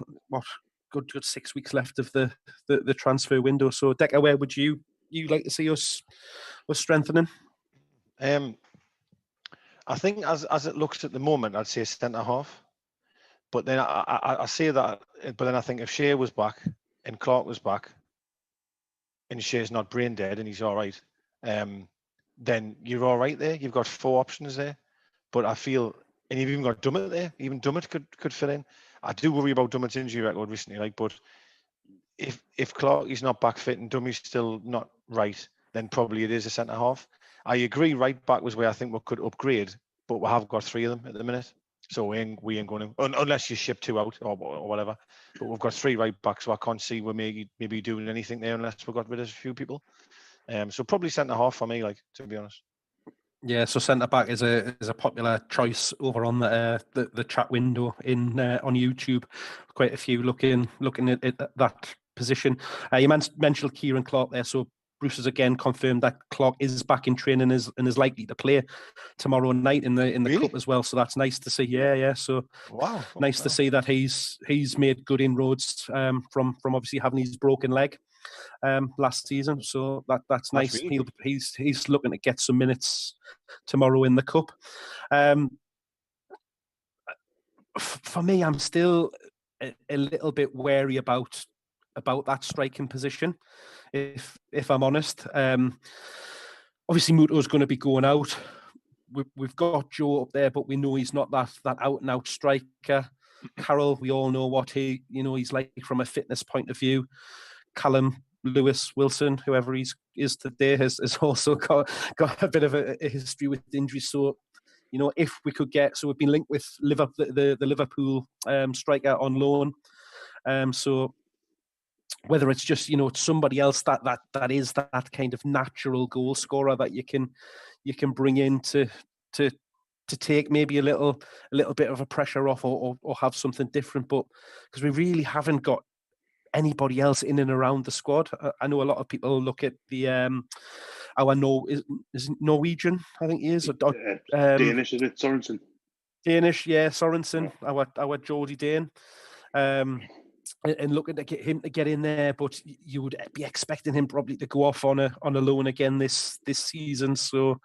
good 6 weeks left of the transfer window. So, Decker, where would you like to see us strengthening? I think as it looks at the moment, I'd say centre half. But then I say that, but then I think if Shea was back and Clark was back, and Shea's not brain dead and he's all right, then you're all right there. You've got 4 options there. But I feel, and you've even got Dummett there. Even Dummett could fit in. I do worry about Dummett's injury record recently, but if Clark is not back fit and Dummy's still not right, then probably it is a centre half. I agree. Right back was where I think we could upgrade, but we have got 3 of them at the minute, so we ain't going to, unless you ship 2 out or whatever. But we've got 3 right backs, so I can't see we're maybe doing anything there unless we got rid of a few people. So probably centre half for me, to be honest. Yeah, so centre back is a popular choice over on the chat window on YouTube. Quite a few looking at that position. You mentioned Kieran Clark there, so Bruce has again confirmed that Clark is back in training and is likely to play tomorrow night in the really? Cup as well. So that's nice to see. Yeah. So wow, nice to see that he's made good inroads from obviously having his broken leg last season. So that's nice. Really he's looking to get some minutes tomorrow in the cup. For me, I'm still a little bit wary about that striking position, if I'm honest. Obviously, Muto's going to be going out. We've got Joe up there, but we know he's not that out and out striker. Carroll, we all know what he's like from a fitness point of view. Callum, Lewis, Wilson, whoever he is today, has also got a bit of a history with injuries. So, if we could so we've been linked with the Liverpool striker on loan. So whether it's just somebody else that is that kind of natural goal scorer that you can bring in to take maybe a little bit of a pressure off or have something different, but because we really haven't got anybody else in and around the squad. I know a lot of people look at the is Norwegian, I think he is, Danish, is it Sorensen? Danish, yeah, Sorensen, our Geordie Dane. And looking to get him to get in there, but you would be expecting him probably to go off on a loan again this season. So,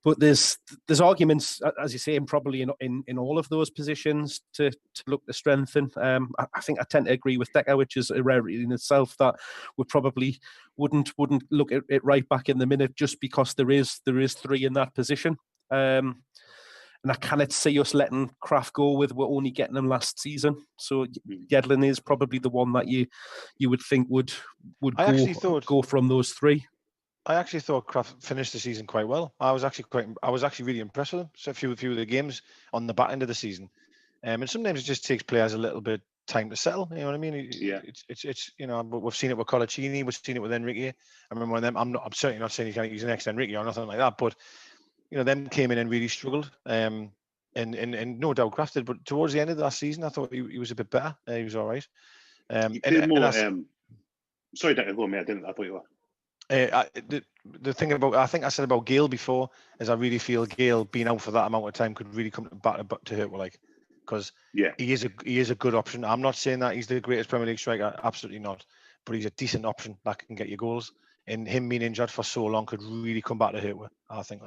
but there's arguments, as you say, probably in all of those positions to look to strengthen. I think I tend to agree with Decker, which is a rarity in itself, that we probably wouldn't look at it right back in the minute just because there is three in that position. And I cannot see us letting Kraft go with we're only getting them last season. So Yedlin is probably the one that you would think would go from those three. I actually thought Kraft finished the season quite well. I was actually really impressed with him. So a few of the games on the back end of the season, and sometimes it just takes players a little bit time to settle. You know what I mean? Yeah. It's but we've seen it with Colaccini, we've seen it with Enrique. I remember one of them. I'm certainly not saying he's an ex Enrique or nothing like that, but them came in and really struggled. And no doubt Kraft did, but towards the end of the last season, I thought he was a bit better. He was all right. Sorry, Decker, go on, mate. I thought you were. The thing about, I think I said about Gale before, is I really feel Gale being out for that amount of time could really come back to hurt, because he is a good option. I'm not saying that he's the greatest Premier League striker, absolutely not, but he's a decent option that can get you goals. And him being injured for so long could really come back to hurt, I think.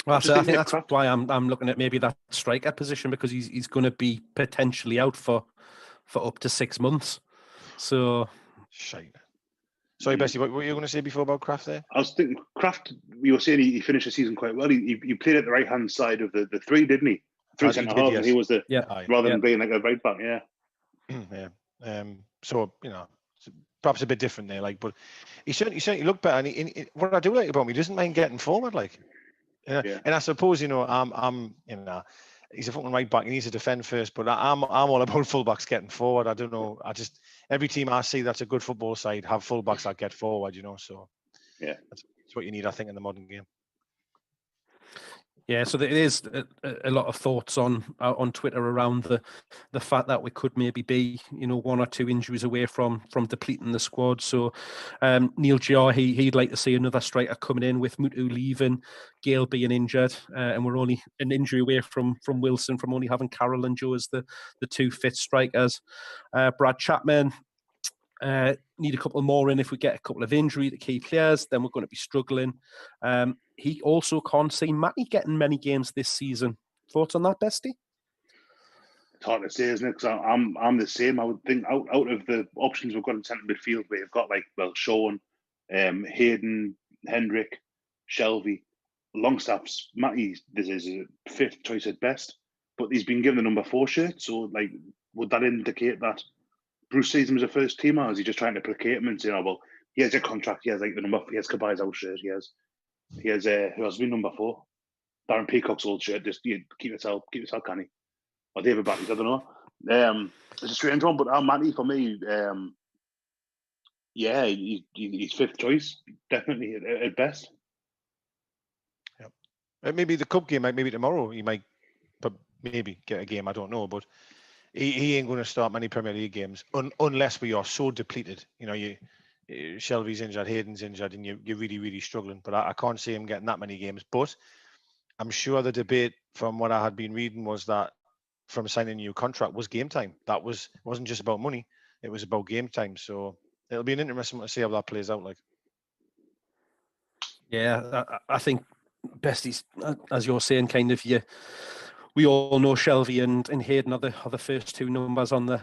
Well, I think that's why I'm looking at maybe that striker position, because he's going to be potentially out for up to 6 months. So, shite. Sorry, Bessie, what were you going to say before about Kraft there? I was thinking Kraft. You were saying he finished the season quite well. He played at the right hand side of the three, didn't he? Three centre halves. Yes. He was rather than being like a right back. Yeah. Yeah. So perhaps a bit different there, but he certainly looked better. And what I do like about him, he doesn't mind getting forward, And I suppose I'm he's a fucking right back. He needs to defend first, but I'm all about fullbacks getting forward. I don't know. Every team I see that's a good football side have fullbacks that get forward. So that's what you need, I think, in the modern game. Yeah, so there is a lot of thoughts on Twitter around the fact that we could maybe be, 1 or 2 injuries away from depleting the squad. So Neil Jar, he'd like to see another striker coming in, with Mutu leaving, Gale being injured, and we're only an injury away from Wilson, from only having Carroll and Joe as the 2 fit strikers. Brad Chapman, need a couple more in. If we get a couple of injury to key players, then we're going to be struggling. He also can't see Matty getting many games this season. Thoughts on that, Bestie? It's hard to say, isn't it? Because I'm the same. I would think out of the options we've got in centre midfield, we've got Sean, Hayden, Hendrick, Shelvey, Longstaff's. Matty, this is a 5th choice at best, but he's been given the number 4 shirt. So would that indicate that Bruce sees him as a first teamer, or is he just trying to placate him and say, he has a contract, he has the number, he has Kabai's old shirt, he has who has been number 4? Darren Peacock's old shirt, just keep yourself canny. Or David Batty's, I don't know. It's a strange one, but Matty for me, he's 5th choice, definitely at best. Yeah. Maybe the cup game, maybe tomorrow he might maybe get a game, I don't know, but he ain't going to start many Premier League games unless we are so depleted. Shelvey's injured, Hayden's injured, and you're really, really struggling. But I can't see him getting that many games. But I'm sure the debate, from what I had been reading, was that from signing a new contract was game time. Wasn't just about money; it was about game time. So it'll be an interesting one to see how that plays out. Yeah, I think Besties, as you're saying, kind of we all know Shelvey and Hayden are the first 2 numbers on the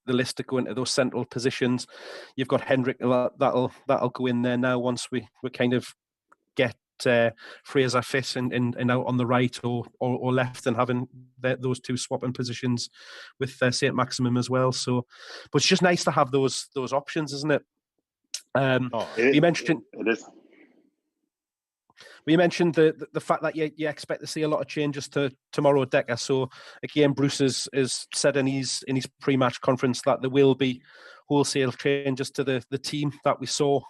list to go into those central positions. You've got Hendrick that'll go in there now once we kind of get Fraser fit and out on the right or left, and having those 2 swapping positions with St. Maximum as well. So, but it's just nice to have those options, isn't it? You mentioned it is. We mentioned the fact that you expect to see a lot of changes to tomorrow, Decker. So again, Bruce has said in his pre-match conference that there will be wholesale changes to the team that we saw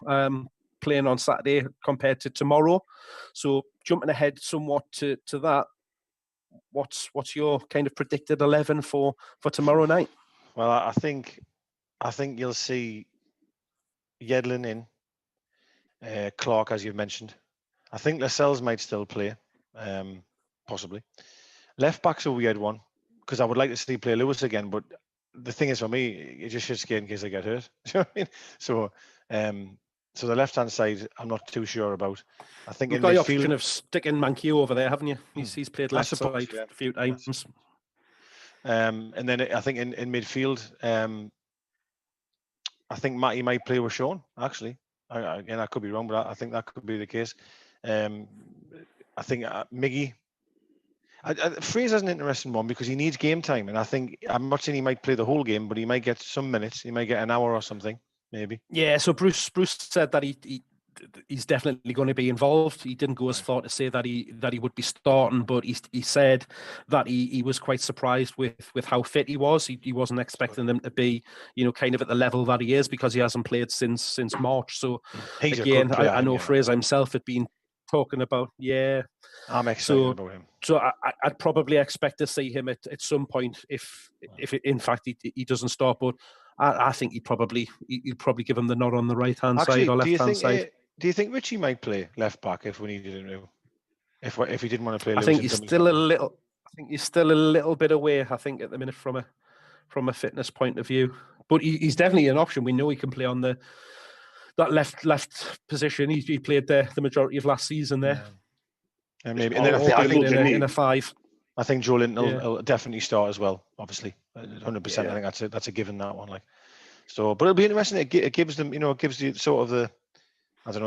playing on Saturday compared to tomorrow. So jumping ahead somewhat to that, what's your kind of predicted 11 for tomorrow night? Well, I think you'll see Yedlin in, Clark, as you've mentioned. I think Lascelles might still play, possibly. Left back's a weird one because I would like to see play Lewis again, but the thing is for me, it just shit scared in case I get hurt. Do you know what I mean? So the left hand side, I'm not too sure about. I think you've in got the midfield, option of sticking Mankio over there, haven't you? He's played left suppose, side a few times. And then I think in midfield, I think Matty might play with Sean. Actually, again, I could be wrong, but I think that could be the case. I think Miggy. Fraser's an interesting one because he needs game time, and I think I'm not saying he might play the whole game, but he might get some minutes. He might get an hour or something, maybe. Yeah. So Bruce said that he's definitely going to be involved. He didn't go as far to say that he would be starting, but he said that he was quite surprised with how fit he was. He wasn't expecting them to be, kind of at the level that he is because he hasn't played since March. So he's again, I know Fraser himself had been talking about, I'm excited about him. So I'd probably expect to see him at some point if in fact he doesn't start. But I think he'd probably give him the nod on the right hand side or left hand side. Do you think Richie might play left back if we needed him to? If he didn't want to play, I think he's still a little. I think he's still a little bit away. I think at the minute from a fitness point of view, but he's definitely an option. We know he can play on that left position. He played there the majority of last season there. And maybe, and then I think in a 5. I think Joe Linton will definitely start as well. Obviously, 100%. I think that's a given, that one. But it'll be interesting. It gives them, it gives you sort of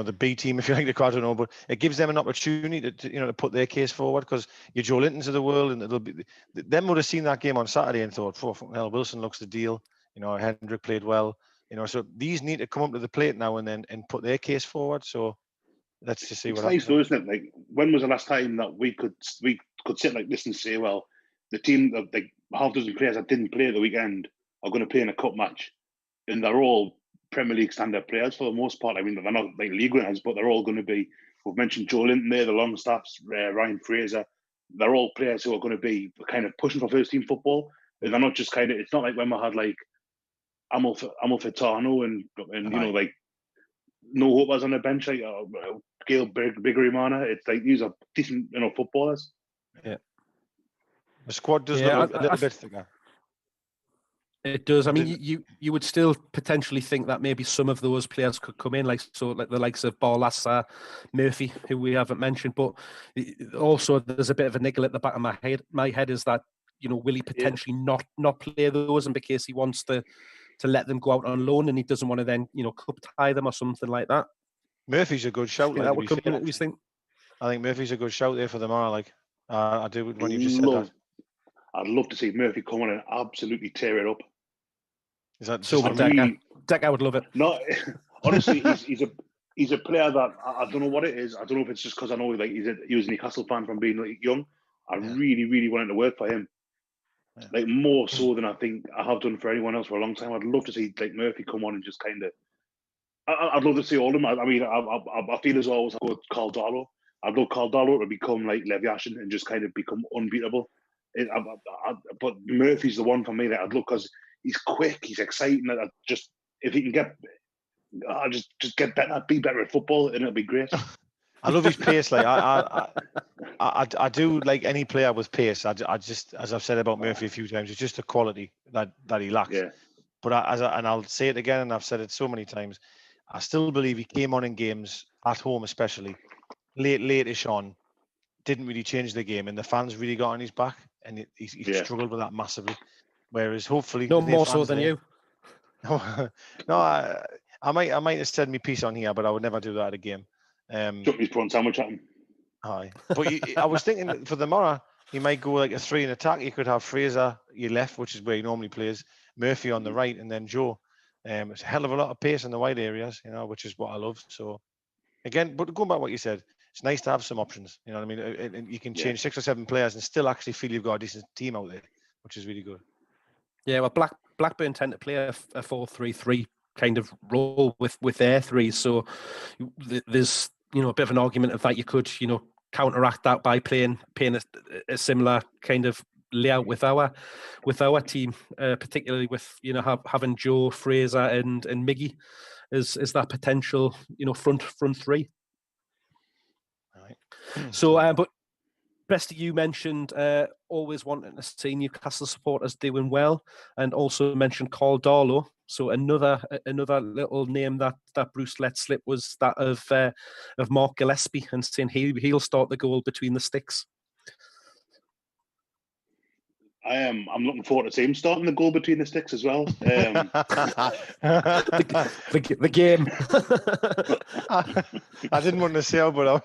the B team, if you like the card, I don't know, but it gives them an opportunity to put their case forward because your Joe Lintons of the world, and it'll be them would have seen that game on Saturday and thought, fucking hell, Wilson looks the deal. Hendrick played well. So these need to come up to the plate now and put their case forward. So let's just see what happens. It's nice though, isn't it? Like, when was the last time that we could sit like this and say, well, the team of like half a dozen players that didn't play at the weekend are going to play in a cup match, and they're all Premier League standard players for the most part. I mean, they're not like league winners, but they're all going to be. We've mentioned Joe Linton there, the Longstaffs, Ryan Fraser. They're all players who are going to be kind of pushing for first team football. And they're not just kind of. It's not like when we had like Amalfitano and like no hopers on the bench like Gail Bigarimana. It's like these are decent footballers. Yeah, the squad does look a little bit thicker. It does. I mean, you would still potentially think that maybe some of those players could come in, like the likes of Barlassa, Murphy, who we haven't mentioned. But also, there's a bit of a niggle at the back of my head. My head is that will he potentially not play those, and because he wants to let them go out on loan, and he doesn't want to then cup tie them or something like that. Murphy's a good shout. That would come in. We think. I think Murphy's a good shout there for them. I do when you just said that. I'd love to see Murphy come on and absolutely tear it up. Is that so? Decker would love it. No, honestly, he's a player that I don't know what it is. I don't know if it's just because I know he was a Newcastle fan from being young. I really, really wanted to work for him. Yeah. Like more so than I think I have done for anyone else for a long time. I'd love to see like Murphy come on and just kind of. I'd love to see all of them. I mean, I feel as always I go with Carl Darlow. I'd love Carl Darlow to become like Lev Yashin and just kind of become unbeatable. But Murphy's the one for me that I'd look because he's quick, he's exciting. If he can get, just get better, be better at football, and it'll be great. I love his pace. Like I do like any player with pace. I just, as I've said about Murphy a few times, it's just a quality that he lacks. Yeah. But and I'll say it again, and I've said it so many times. I still believe he came on in games at home, especially late-ish on, didn't really change the game, and the fans really got on his back, and he struggled with that massively. Whereas hopefully, no more so than you. No, I might have said my piece on here, but I would never do that at a game. Took his prawn sandwich at him. Aye, but I was thinking for the Mora, he might go like a 3 in attack. You could have Fraser your left, which is where he normally plays, Murphy on the right, and then Joe. It's a hell of a lot of pace in the wide areas, which is what I love. So again, but going back to what you said, it's nice to have some options. You know what I mean? And you can change 6 or 7 players and still actually feel you've got a decent team out there, which is really good. Yeah, well, Blackburn tend to play a 4-3-3 kind of role with their threes, so there's a bit of an argument of that you could counteract that by playing a similar kind of layout with our team, particularly with having Joe, Fraser, and Miggy as that potential front three. Right. So, but Bestie, you mentioned always wanting to see Newcastle supporters doing well, and also mentioned Carl Darlow. So another little name that Bruce let slip was that of Mark Gillespie, and saying he'll start the goal between the sticks. I'm looking forward to him starting the goal between the sticks as well. The game. I didn't want to say it, but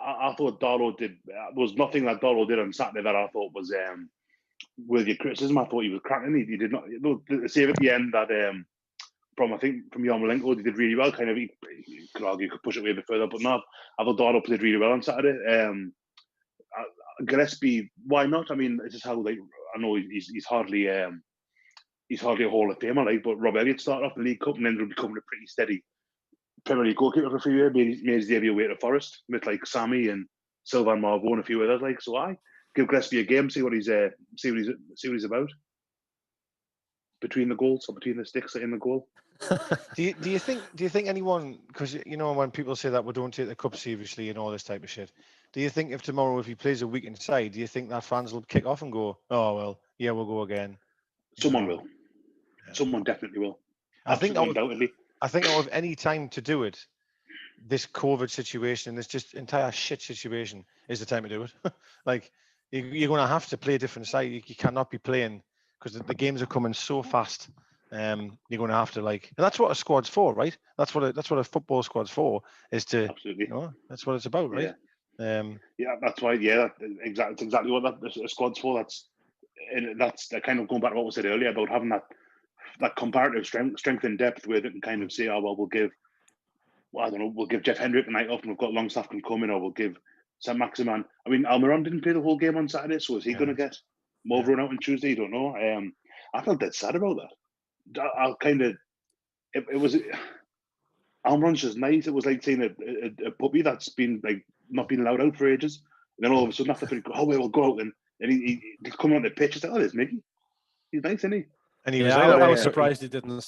I thought Darlow did. There was nothing that Darlow did on Saturday that I thought was worthy of criticism. I thought he was cracking. He did not. The save at the end that from Yarmolenko, he did really well. Kind of, you could argue, you could push it way a bit further, but no, I thought Darlow played really well on Saturday. Gillespie, why not? I mean, it's just how I know he's hardly a Hall of Famer, but Rob Elliott started off the League Cup and ended up becoming a pretty steady Premier League goalkeeper for a few years. Made his debut away to Forest with Sammy and Sylvain Marveau and a few others. So I give Gillespie a game, see what he's about between the goals or between the sticks in the goal. Do you think anyone, because when people say that we don't take the cup seriously and all this type of shit, do you think if he plays a weekend side, do you think that fans will kick off and go, oh well, yeah, we'll go again? Someone will. Yeah. Someone definitely will. Undoubtedly. I think out of any time to do it, this COVID situation, this just entire shit situation is the time to do it. You're going to have to play a different side. You cannot be playing because the games are coming so fast. You're going to have to and that's what a squad's for, right? That's what a football squad's for, is to absolutely. That's what it's about, right? Yeah, that's why. Yeah, it's exactly what a squad's for. That's kind of going back to what we said earlier about having that comparative strength and depth where they can kind of say, oh well, we'll give Jeff Hendrick a night off and we've got Longstaff can come in, or we'll give St. Maximan. I mean, Almiron didn't play the whole game on Saturday, so is he going to get more run out on Tuesday? I don't know. I felt dead sad about that. It was Almiron's just nice. It was like seeing a puppy that's been not been allowed out for ages, and then all of a sudden after we'll go out and he's coming on the pitch. It's like, oh, there's Mickey. He's nice, isn't he? And he was. I was surprised he didn't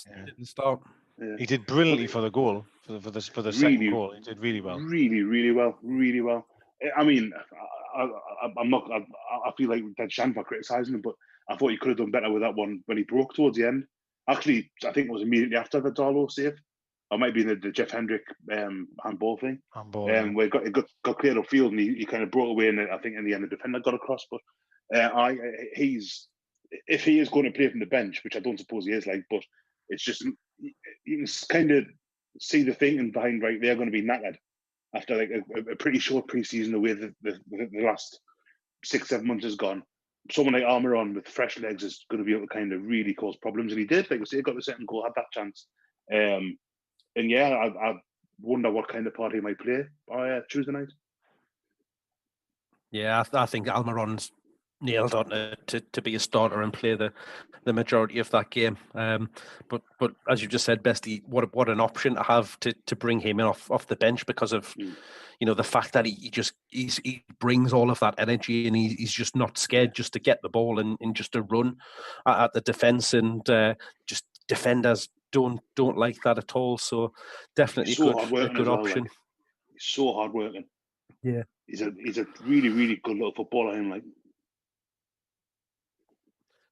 start. Yeah. He did brilliantly for the goal, for the second goal. He did really well. Really well. I mean, I feel like dead sham for criticising him, but I thought he could have done better with that one when he broke towards the end. Actually, I think it was immediately after the Darlow save. Or might be in the Jeff Hendrick handball thing. Where it got cleared upfield and he kind of brought away, and I think in the end the defender got across. But if he is going to play from the bench, which I don't suppose he is, but it's just you can kind of see the thinking behind, right, they're going to be knackered after a pretty short pre-season, the way the last 6-7 months has gone. Someone like Almiron with fresh legs is going to be able to kind of really cause problems, and he did. Like I say, got the second goal, had that chance. And yeah, I wonder what kind of part he might play Tuesday night. Yeah, I think Almiron's nailed on to be a starter and play the majority of that game. But as you just said, Bestie, what an option to have to bring him in off the bench because of the fact that he brings all of that energy and he's just not scared just to get the ball and just to run at the defence, and just defenders don't like that at all. So definitely a good option. He's so hard working. Yeah, he's a really, really good little footballer.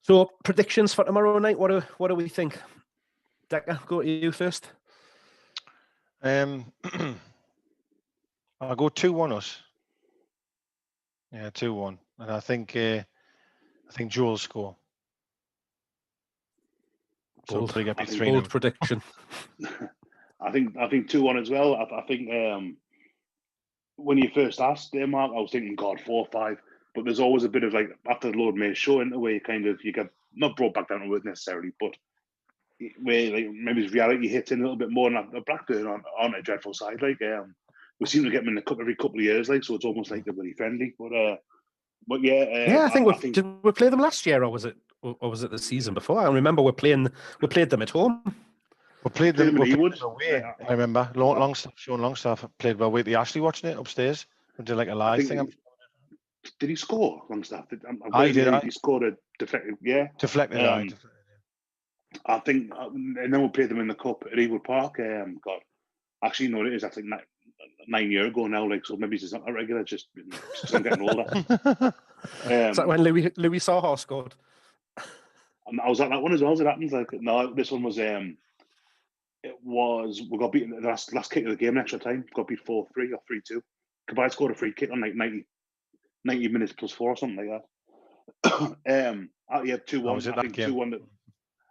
So predictions for tomorrow night. What do we think? Decker, go to you first. I'll go 2-1 us. Yeah, 2-1, and I think Joe will score. Bold prediction. I think 2-1 as well. I think when you first asked there, Mark, I was thinking 4-5. But there's always a bit of after the Lord Mayor's show in the way you get not brought back down to earth necessarily, but where like maybe his reality hits in a little bit more. And Blackburn aren't a dreadful side. Like we seem to get them in every couple of years. Like so, it's almost like they're really friendly. But yeah, I think did we play them last year, or was it the season before? I remember we played them at home. We played them Ewood. away. I remember Sean Longstaff played away at the Ashley watching it upstairs. We did like a live thing. Did he score, Longstaff? I did. He scored a deflected. Yeah, deflected. I think, and then we played them in the cup at Ewood Park. God, actually, no, it is. I think 9 years ago now. Like, so maybe it's not a regular. Just I'm getting older. Is that when Louis Saha scored? I was at that one as well. As it happens, like no, this one was. It was we got beaten at the last kick of the game in extra time. Got beat 4-3 or 3-2. Kabay scored a free kick on like 90 minutes plus 4 or something like that. Yeah, 2-1. I think 2-1.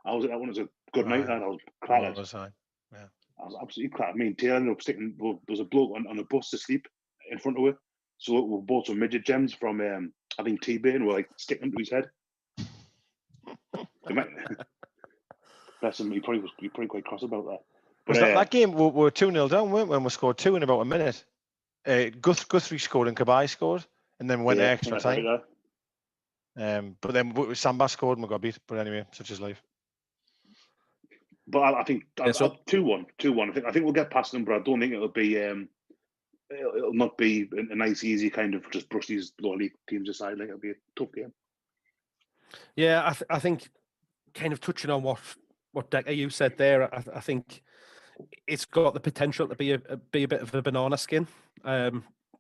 I was at that one. It was a good night. I was clattered. I was absolutely clattered. I mean, Taylor ended up sticking. There was a bloke on a bus to sleep in front of it. So we bought some midget gems from I think T-Bay, and we're like sticking them to his head. Bless him, he probably was quite cross about that. But that game we were 2-0 down, weren't we? When we scored 2 in about a minute. Guthrie scored and Kabay scored, and then went to extra time. But then Samba scored and we got beat. But anyway, such is life. But I think 2-1. I think we'll get past them, but I don't think it'll be. It'll not be a nice, easy kind of just brush these lower league teams aside. Like it'll be a tough game. Yeah, I think kind of touching on what Decker you said there. I think it's got the potential to be a bit of a banana skin.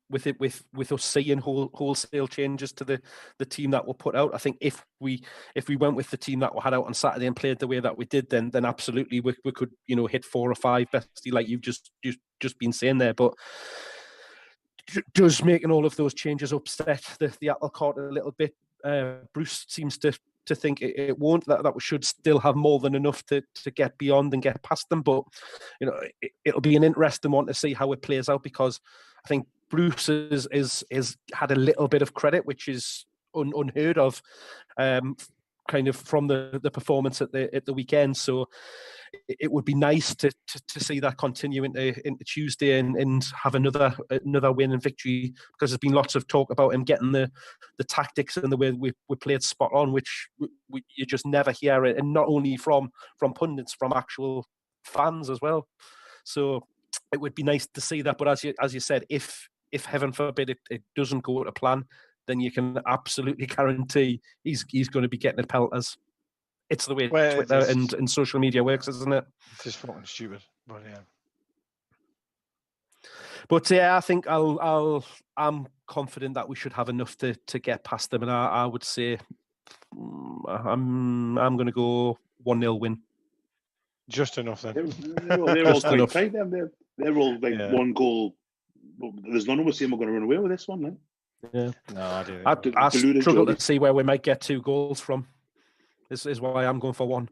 With us seeing wholesale changes to the team that were put out. I think if we went with the team that we had out on Saturday and played the way that we did, then absolutely we could hit 4 or 5 bestie like you've just been saying there. But does making all of those changes upset the apple cart a little bit? Bruce seems to think it won't. That we should still have more than enough to get beyond and get past them. But it'll be an interesting one to see how it plays out, because I think Bruce is had a little bit of credit, which is unheard of, kind of from the performance at the weekend. So it would be nice to see that continue into Tuesday and have another win and victory, because there's been lots of talk about him getting the tactics and the way we played spot on, which you just never hear it, and not only from pundits, from actual fans as well. So it would be nice to see that. But as you said, if heaven forbid it doesn't go to plan, then you can absolutely guarantee he's going to be getting a pelters. It's the way Twitter and social media works, isn't it? It's just fucking stupid, but yeah. But yeah, I think I'm confident that we should have enough to get past them, and I would say I'm going to go 1-0 win. Just enough then. They're all quite tight. They're all like one goal. There's none of us saying we're going to run away with this one, then. Yeah. No, I struggle to see where we might get 2 goals from. This is why I'm going for 1.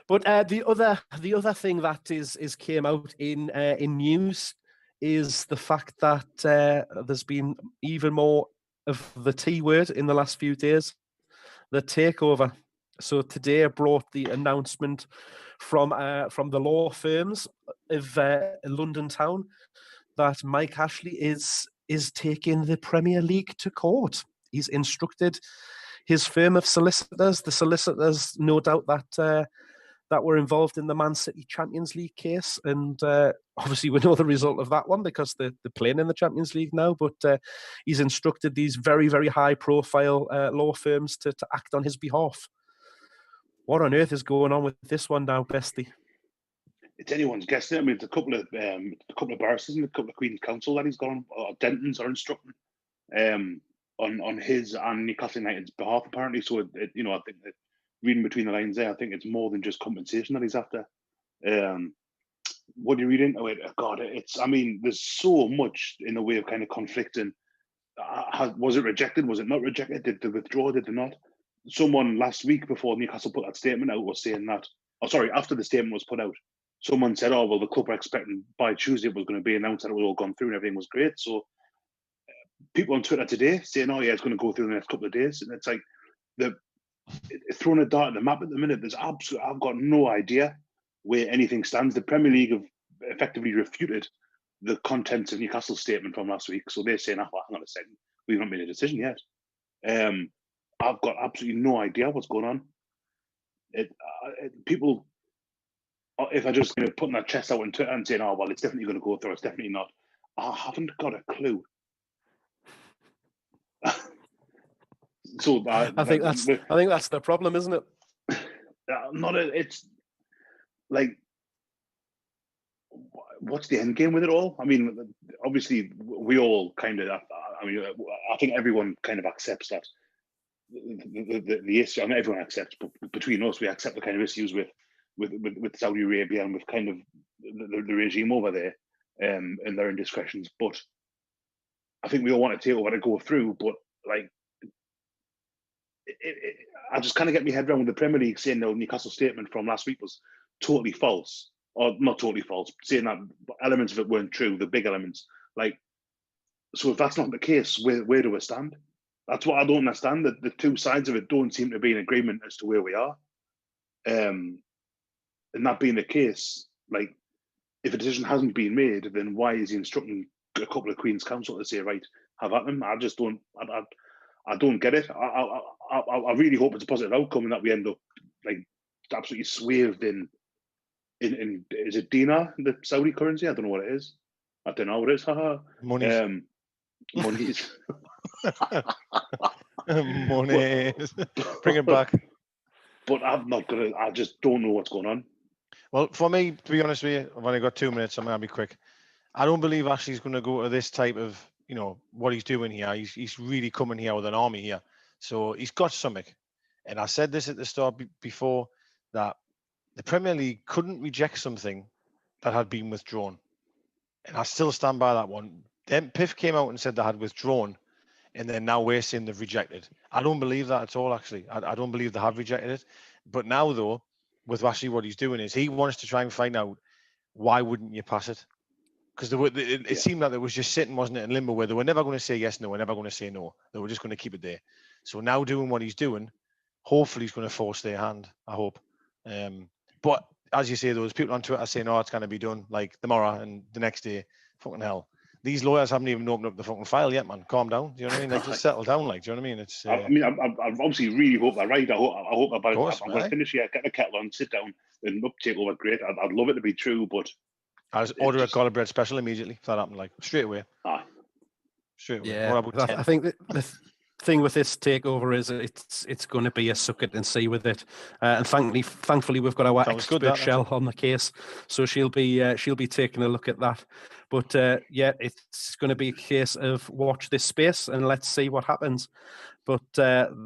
But the other thing that is came out in news is the fact that there's been even more of the T word in the last few days, the takeover. So today I brought the announcement from the law firms of London Town that Mike Ashley is taking the Premier League to court. He's instructed his firm of solicitors, the solicitors, no doubt that were involved in the Man City Champions League case, and obviously we know the result of that one because they're playing in the Champions League now. But he's instructed these very, very high-profile law firms to act on his behalf. What on earth is going on with this one now, Bestie? It's anyone's guess. I mean, it's a couple of barristers and a couple of Queen's Counsel that he's gone, or Dentons are instructing on his and Newcastle United's behalf, apparently. So, I think that reading between the lines there, I think it's more than just compensation that he's after. What do you read into it? God, there's so much in the way of kind of conflicting. Was it rejected? Was it not rejected? Did they withdraw? Did they not? Someone last week, before Newcastle put that statement out, was saying that, after the statement was put out, someone said, oh, well, the club were expecting by Tuesday it was going to be announced that it was all gone through and everything was great. So people on Twitter today saying, oh, yeah, it's going to go through in the next couple of days. And it's like, throwing a dart at the map at the minute. I've got no idea where anything stands. The Premier League have effectively refuted the contents of Newcastle's statement from last week. So they're saying, hang on a second, we've not made a decision yet. I've got absolutely no idea what's going on. People, if I just putting their chest out on Twitter and saying, oh, well, it's definitely going to go through, it's definitely not. I haven't got a clue. So I think that's the problem, isn't it? It's like, what's the end game with it all? I mean, obviously, we all kind of. I think everyone kind of accepts that the issue. I mean, everyone accepts, but between us, we accept the kind of issues with Saudi Arabia and with kind of the regime over there, and their indiscretions. But I think we all want to take over to go through, but like. I just kind of get my head around with the Premier League saying the Newcastle statement from last week was totally false, or not totally false, saying that elements of it weren't true, the big elements. Like, so if that's not the case, where do we stand? That's what I don't understand. That the two sides of it don't seem to be in agreement as to where we are. And that being the case, like, if a decision hasn't been made, then why is he instructing a couple of Queen's Counsel to say, right, have at them? I just don't. I don't get it. I really hope it's a positive outcome and that we end up like absolutely swathed in is it dinar, the Saudi currency? I don't know what it is. I don't know what it is. Monies. Monies. Monies. Bring it back. But I just don't know what's going on. Well, for me, to be honest with you, I've only got 2 minutes. I'm going to be quick. I don't believe Ashley's going to go to this type of, what he's doing here. He's really coming here with an army here. So he's got something. And I said this at the start before, that the Premier League couldn't reject something that had been withdrawn. And I still stand by that one. Then PIF came out and said they had withdrawn, and then now we're saying they've rejected. I don't believe that at all, actually. I don't believe they have rejected it. But now, though, with Ashley, what he's doing is he wants to try and find out, why wouldn't you pass it? Because it seemed like it was just sitting, wasn't it, in limbo, where they were never going to say yes, no, we're never going to say no. They were just going to keep it there. So now doing what he's doing, hopefully he's going to force their hand, I hope. But as you say, those people on Twitter saying, oh, it's going to be done like tomorrow and the next day. Fucking hell. These lawyers haven't even opened up the fucking file yet, man. Calm down. Do you know what I mean? Like, just settle down, like, do you know what I mean? It's. I obviously really hope they're right. I hope I'm going to finish here, get the kettle on, sit down, and take over. Great. I'd love it to be true, but I just order a garlic bread special immediately if that happened, like straight away. Straight away. Yeah, I think the thing with this takeover is it's going to be a suck it and see with it, and thankfully we've got our expert Shell on the case, so she'll be taking a look at that. But yeah, it's going to be a case of watch this space and let's see what happens. But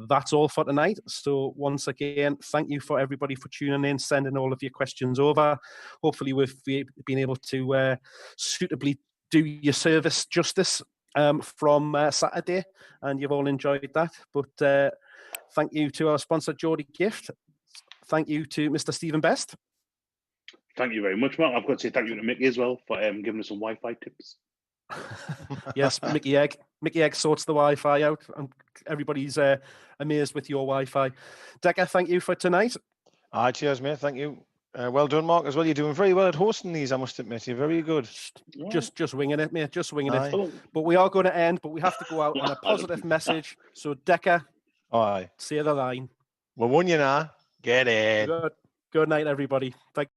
that's all for tonight. So once again, thank you for everybody for tuning in, sending all of your questions over. Hopefully we've been able to suitably do your service justice from Saturday, and you've all enjoyed that. But thank you to our sponsor, Geordie Gift. Thank you to Mr. Stephen Best. Thank you very much, Mark. I've got to say thank you to Mickey as well for giving us some Wi-Fi tips. Yes, Mickey Egg sorts the Wi-Fi out. Everybody's amazed with your Wi-Fi. Decker, thank you for tonight. Cheers, mate. Thank you. Well done, Mark, as well. You're doing very well at hosting these, I must admit. You're very good. Just winging it, mate. Just winging it. But we are going to end, but we have to go out on a positive message. So, Decker, say the line. We're won you now. Get it. Good night, everybody. Thank